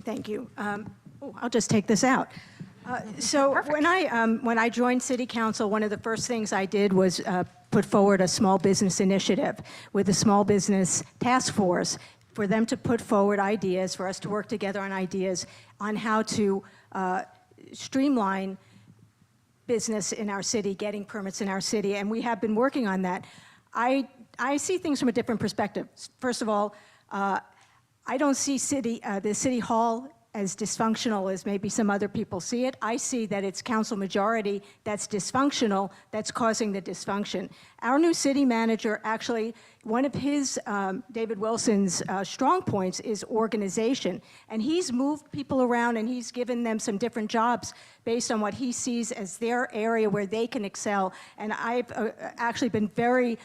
Speaker 9: Thank you. I'll just take this out. So when I joined City Council, one of the first things I did was put forward a small business initiative with a small business task force for them to put forward ideas, for us to work together on ideas on how to streamline business in our city, getting permits in our city, and we have been working on that. I see things from a different perspective. First of all, I don't see the City Hall as dysfunctional as maybe some other people see it. I see that it's council majority that's dysfunctional, that's causing the dysfunction. Our new city manager, actually, one of his, David Wilson's strong points is organization. And he's moved people around and he's given them some different jobs based on what he sees as their area where they can excel. And I've actually been very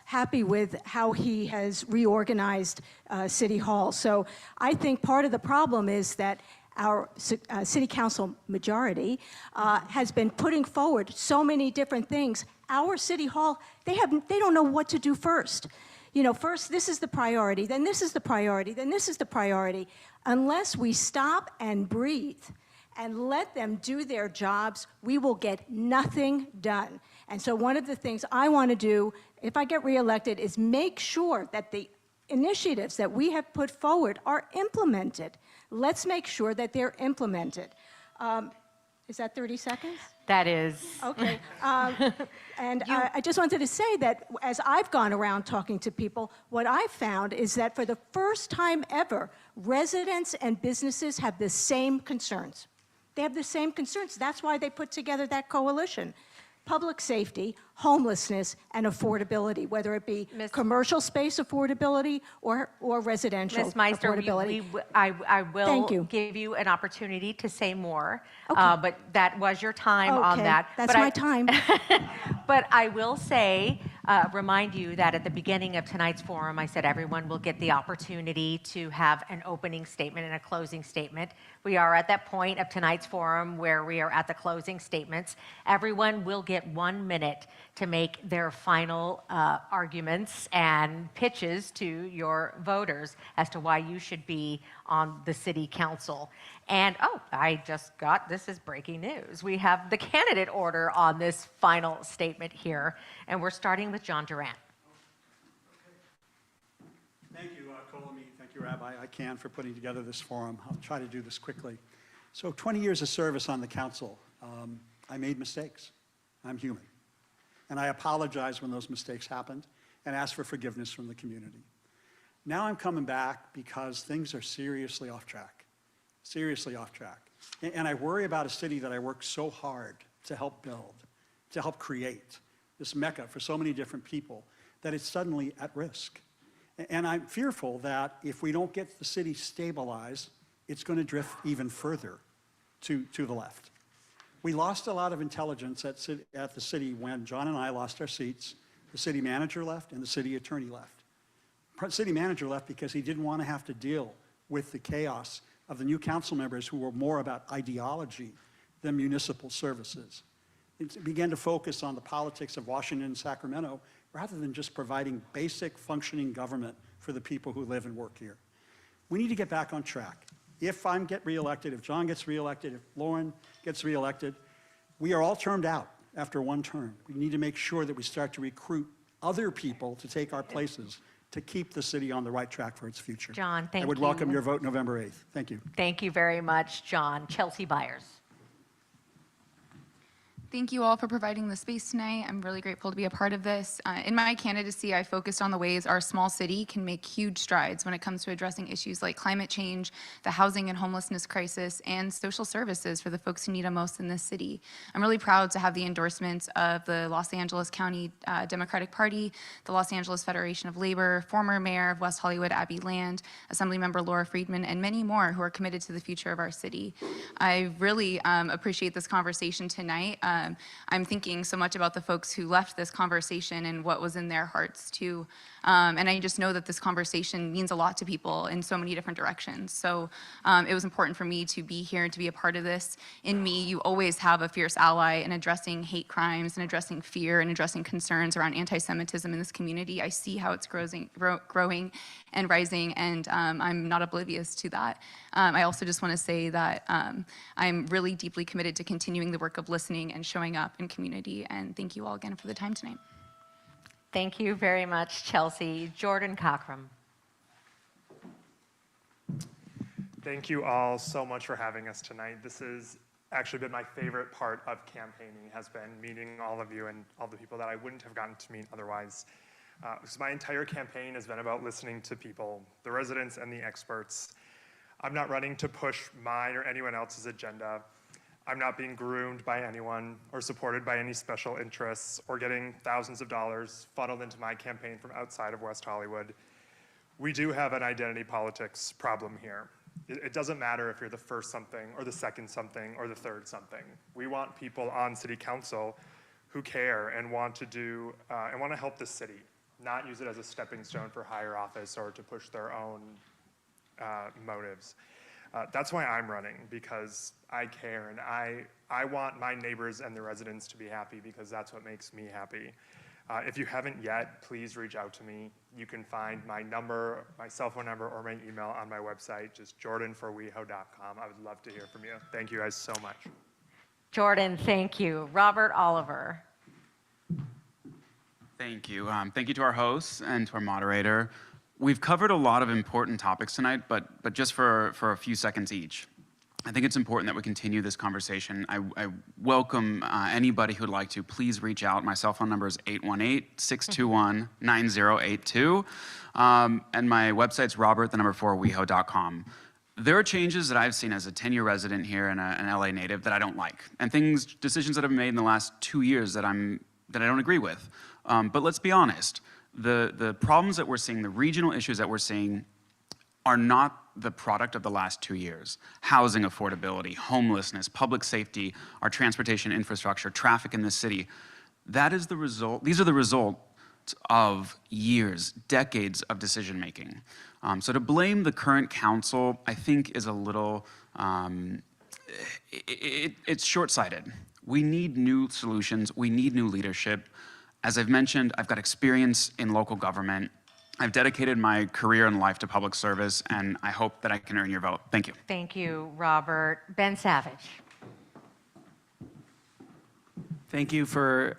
Speaker 9: happy with how he has reorganized City Hall. So I think part of the problem is that our city council majority has been putting forward so many different things. Our city hall, they don't know what to do first. You know, first this is the priority, then this is the priority, then this is the priority. Unless we stop and breathe and let them do their jobs, we will get nothing done. And so one of the things I want to do, if I get reelected, is make sure that the initiatives that we have put forward are implemented. Let's make sure that they're implemented. Is that 30 seconds?
Speaker 3: That is.
Speaker 9: Okay. And I just wanted to say that as I've gone around talking to people, what I've found is that for the first time ever, residents and businesses have the same concerns. They have the same concerns. That's why they put together that coalition. Public safety, homelessness, and affordability, whether it be commercial space affordability or residential
Speaker 3: Ms. Meister,
Speaker 9: affordability.
Speaker 3: I will
Speaker 9: Thank you.
Speaker 3: give you an opportunity to say more,
Speaker 9: Okay.
Speaker 3: But that was your time on that.
Speaker 9: That's
Speaker 3: But
Speaker 9: my time.
Speaker 3: But I will say, remind you that at the beginning of tonight's forum, I said everyone will get the opportunity to have an opening statement and a closing statement. We are at that point of tonight's forum where we are at the closing statements. Everyone will get 1 minute to make their final arguments and pitches to your voters as to why you should be on the city council. And this is breaking news. We have the candidate order on this final statement here, and we're starting with John Durant.
Speaker 1: Thank you, Kol Ami. Thank you, Rabbi Ican, for putting together this forum. I'll try to do this quickly. So 20 years of service on the council, I made mistakes. I'm human. And I apologize when those mistakes happened and ask for forgiveness from the community. Now I'm coming back because things are seriously off track, seriously off track. And I worry about a city that I worked so hard to help build, to help create, this mecca for so many different people, that it's suddenly at risk. And I'm fearful that if we don't get the city stabilized, it's going to drift even further to the left. We lost a lot of intelligence at the city when John and I lost our seats. The city manager left and the city attorney left. The city manager left because he didn't want to have to deal with the chaos of the new council members who were more about ideology than municipal services. It began to focus on the politics of Washington and Sacramento rather than just providing basic functioning government for the people who live and work here. We need to get back on track. If I get reelected, if John gets reelected, if Lauren gets reelected, We are all termed out after one term. We need to make sure that we start to recruit other people to take our places to keep the city on the right track for its future.
Speaker 3: John, thank
Speaker 1: I would
Speaker 3: you.
Speaker 1: welcome your vote November 8th. Thank you.
Speaker 3: Thank you very much, John. Chelsea Byers.
Speaker 4: Thank you all for providing the space tonight. I'm really grateful to be a part of this. In my candidacy, I focused on the ways our small city can make huge strides when it comes to addressing issues like climate change, the housing and homelessness crisis, and social services for the folks who need them most in this city. I'm really proud to have the endorsements of the Los Angeles County Democratic Party, the Los Angeles Federation of Labor, former mayor of West Hollywood, Abby Land, Assemblymember Laura Friedman, and many more who are committed to the future of our city. I really appreciate this conversation tonight. I'm thinking so much about the folks who left this conversation and what was in their hearts too. And I just know that this conversation means a lot to people in so many different directions. So it was important for me to be here and to be a part of this. In me, you always have a fierce ally in addressing hate crimes and addressing fear and addressing concerns around anti-Semitism in this community. I see how it's growing and rising, and I'm not oblivious to that. I also just want to say that I'm really deeply committed to continuing the work of listening and showing up in community, and thank you all again for the time tonight.
Speaker 3: Thank you very much, Chelsea. Jordan Cockram.
Speaker 5: Thank you all so much for having us tonight. This has actually been my favorite part of campaigning, has been meeting all of you and all the people that I wouldn't have gotten to meet otherwise. Because my entire campaign has been about listening to people, the residents and the experts. I'm not running to push mine or anyone else's agenda. I'm not being groomed by anyone or supported by any special interests or getting thousands of dollars funneled into my campaign from outside of West Hollywood. We do have an identity politics problem here. It doesn't matter if you're the first something or the second something or the third something. We want people on city council who care and want to do and want to help the city, not use it as a stepping stone for higher office or to push their own motives. That's why I'm running, because I care and I want my neighbors and the residents to be happy, because that's what makes me happy. If you haven't yet, please reach out to me. You can find my number, my cell phone number, or my email on my website, just jordanforweho.com. I would love to hear from you. Thank you guys so much.
Speaker 3: Jordan, thank you. Robert Oliver.
Speaker 6: Thank you. Thank you to our hosts and to our moderator. We've covered a lot of important topics tonight, but just for a few seconds each. I think it's important that we continue this conversation. I welcome anybody who'd like to. Please reach out. My cell phone number is 818-621-9082. And my website's robert4weho.com. There are changes that I've seen as a 10-year resident here and an LA native that I don't like, and decisions that I've made in the last 2 years that I don't agree with. But let's be honest. The problems that we're seeing, the regional issues that we're seeing, are not the product of the last 2 years. Housing affordability, homelessness, public safety, our transportation infrastructure, traffic in the city. That is the result. These are the results of years, decades of decision making. So to blame the current council, I think, is a little, it's short-sighted. We need new solutions. We need new leadership. As I've mentioned, I've got experience in local government. I've dedicated my career and life to public service, and I hope that I can earn your vote. Thank you.
Speaker 3: Thank you, Robert. Ben Savage.
Speaker 7: Thank you for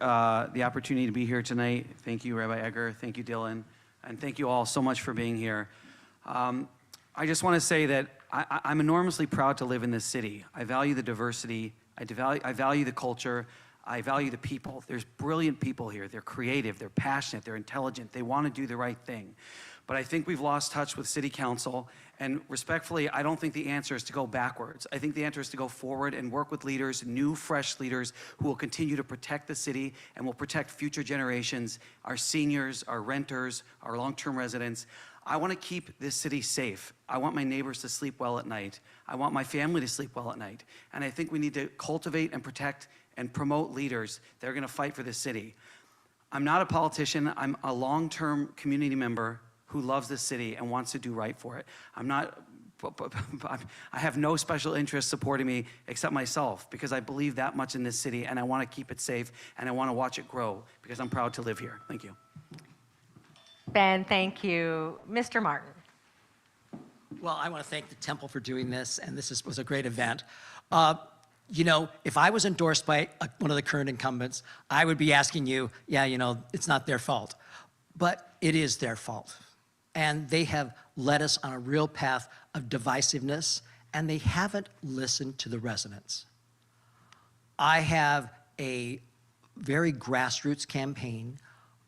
Speaker 7: the opportunity to be here tonight. Thank you, Rabbi Egger. Thank you, Dylan. And thank you all so much for being here. I just want to say that I'm enormously proud to live in this city. I value the diversity. I value the culture. I value the people. There's brilliant people here. They're creative, they're passionate, they're intelligent, they want to do the right thing. But I think we've lost touch with city council, and respectfully, I don't think the answer is to go backwards. I think the answer is to go forward and work with leaders, new, fresh leaders, who will continue to protect the city and will protect future generations, our seniors, our renters, our long-term residents. I want to keep this city safe. I want my neighbors to sleep well at night. I want my family to sleep well at night. And I think we need to cultivate and protect and promote leaders that are going to fight for this city. I'm not a politician. I'm a long-term community member who loves this city and wants to do right for it. I have no special interest supporting me except myself, because I believe that much in this city and I want to keep it safe and I want to watch it grow because I'm proud to live here. Thank you.
Speaker 3: Ben, thank you. Mr. Martin.
Speaker 8: Well, I want to thank the Temple for doing this, and this was a great event. You know, if I was endorsed by one of the current incumbents, I would be asking you, yeah, you know, it's not their fault. But it is their fault. And they have led us on a real path of divisiveness, and they haven't listened to the residents. I have a very grassroots campaign.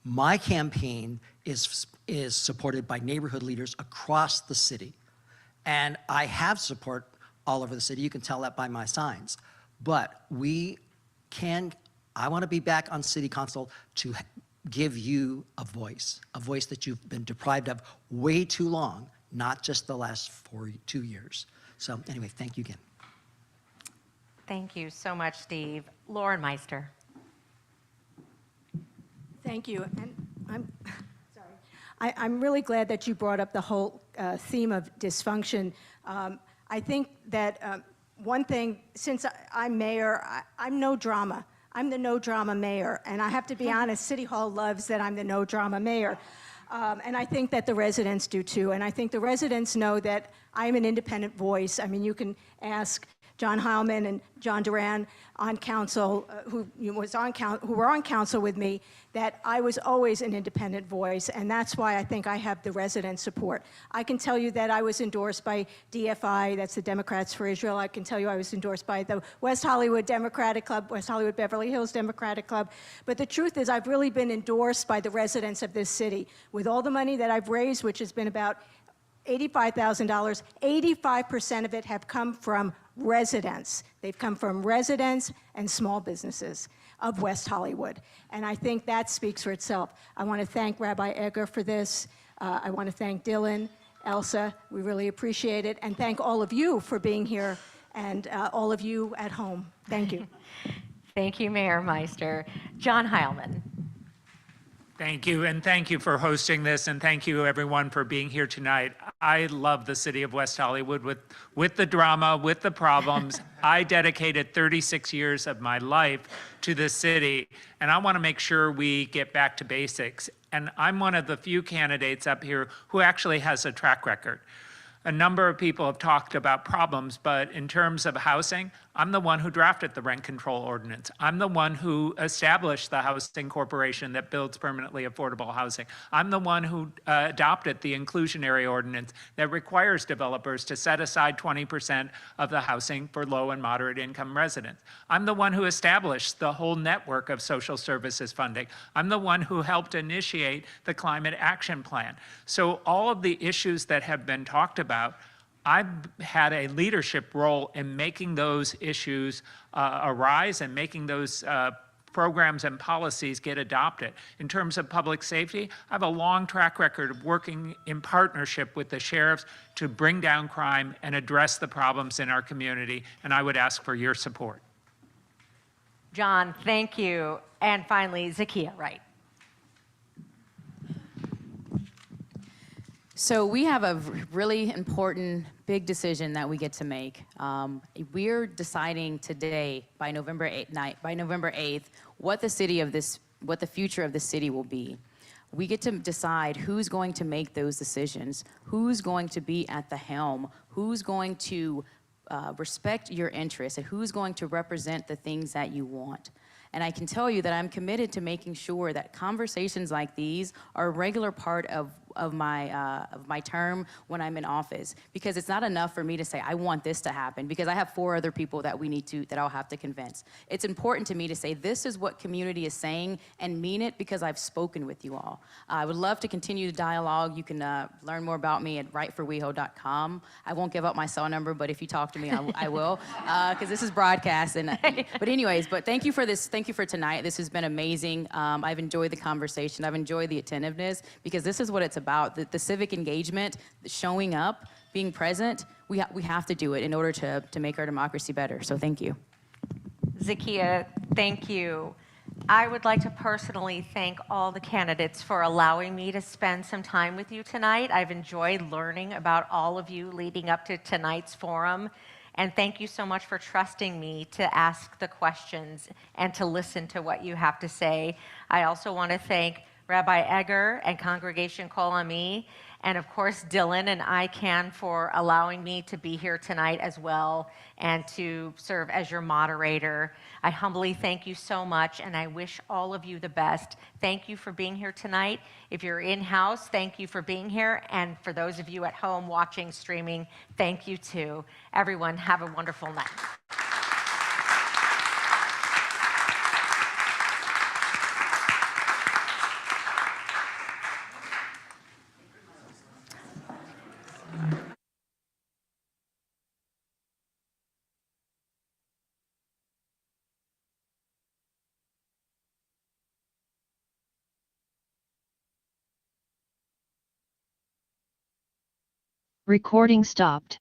Speaker 8: My campaign is supported by neighborhood leaders across the city. And I have support all over the city. You can tell that by my signs. But I want to be back on city council to give you a voice that you've been deprived of way too long, not just the last 2 years. So anyway, thank you again.
Speaker 3: Thank you so much, Steve. Lauren Meister.
Speaker 9: Thank you. And I'm really glad that you brought up the whole theme of dysfunction. I think that one thing, since I'm mayor, I'm no drama. I'm the no drama mayor. And I have to be honest, City Hall loves that I'm the no drama mayor. And I think that the residents do too. And I think the residents know that I'm an independent voice. I mean, you can ask John Heilman and John Duran on council, who were on council with me, that I was always an independent voice, and that's why I think I have the resident support. I can tell you that I was endorsed by DFI, that's the Democrats for Israel. I can tell you I was endorsed by the West Hollywood Democratic Club, West Hollywood Beverly Hills Democratic Club. But the truth is I've really been endorsed by the residents of this city. With all the money that I've raised, which has been about $85,000, 85% of it have come from residents. They've come from residents and small businesses of West Hollywood. And I think that speaks for itself. I want to thank Rabbi Egger for this. I want to thank Dylan, Elsa. We really appreciate it. And thank all of you for being here and all of you at home. Thank you.
Speaker 3: Thank you, Mayor Meister. John Heilman.
Speaker 10: Thank you, and thank you for hosting this, and thank you everyone for being here tonight. I love the city of West Hollywood with the drama, with the problems. I dedicated 36 years of my life to this city, and I want to make sure we get back to basics. And I'm one of the few candidates up here who actually has a track record. A number of people have talked about problems, but in terms of housing, I'm the one who drafted the rent control ordinance. I'm the one who established the housing corporation that builds permanently affordable housing. I'm the one who adopted the inclusionary ordinance that requires developers to set aside 20% of the housing for low and moderate income residents. I'm the one who established the whole network of social services funding. I'm the one who helped initiate the climate action plan. So all of the issues that have been talked about, I've had a leadership role in making those issues arise and making those programs and policies get adopted. In terms of public safety, I have a long track record of working in partnership with the sheriffs to bring down crime and address the problems in our community, and I would ask for your support.
Speaker 3: John, thank you. And finally, Zakia Wright.
Speaker 11: So we have a really important, big decision that we get to make. We're deciding today, by November 8th, what the future of the city will be. We get to decide who's going to make those decisions, who's going to be at the helm, who's going to respect your interests, and who's going to represent the things that you want. And I can tell you that I'm committed to making sure that conversations like these are a regular part of my term when I'm in office, because it's not enough for me to say I want this to happen, because I have 4 other people that I'll have to convince. It's important to me to say this is what community is saying and mean it, because I've spoken with you all. I would love to continue the dialogue. You can learn more about me at writeforweho.com. I won't give up my cell number, but if you talk to me, I will, because this is broadcast. But anyways, but thank you for this. Thank you for tonight. This has been amazing. I've enjoyed the conversation. I've enjoyed the attentiveness, because this is what it's about. The civic engagement, showing up, being present. We have to do it in order to make our democracy better. So thank you.
Speaker 3: Zakia, thank you. I would like to personally thank all the candidates for allowing me to spend some time with you tonight. I've enjoyed learning about all of you leading up to tonight's forum. And thank you so much for trusting me to ask the questions and to listen to what you have to say. I also want to thank Rabbi Egger and Congregation Kol Ami, and of course Dylan and ICANN for allowing me to be here tonight as well and to serve as your moderator. I humbly thank you so much, and I wish all of you the best. Thank you for being here tonight. If you're in-house, thank you for being here, and for those of you at home watching, streaming, thank you too. Everyone, have a wonderful night.
Speaker 13: Recording stopped.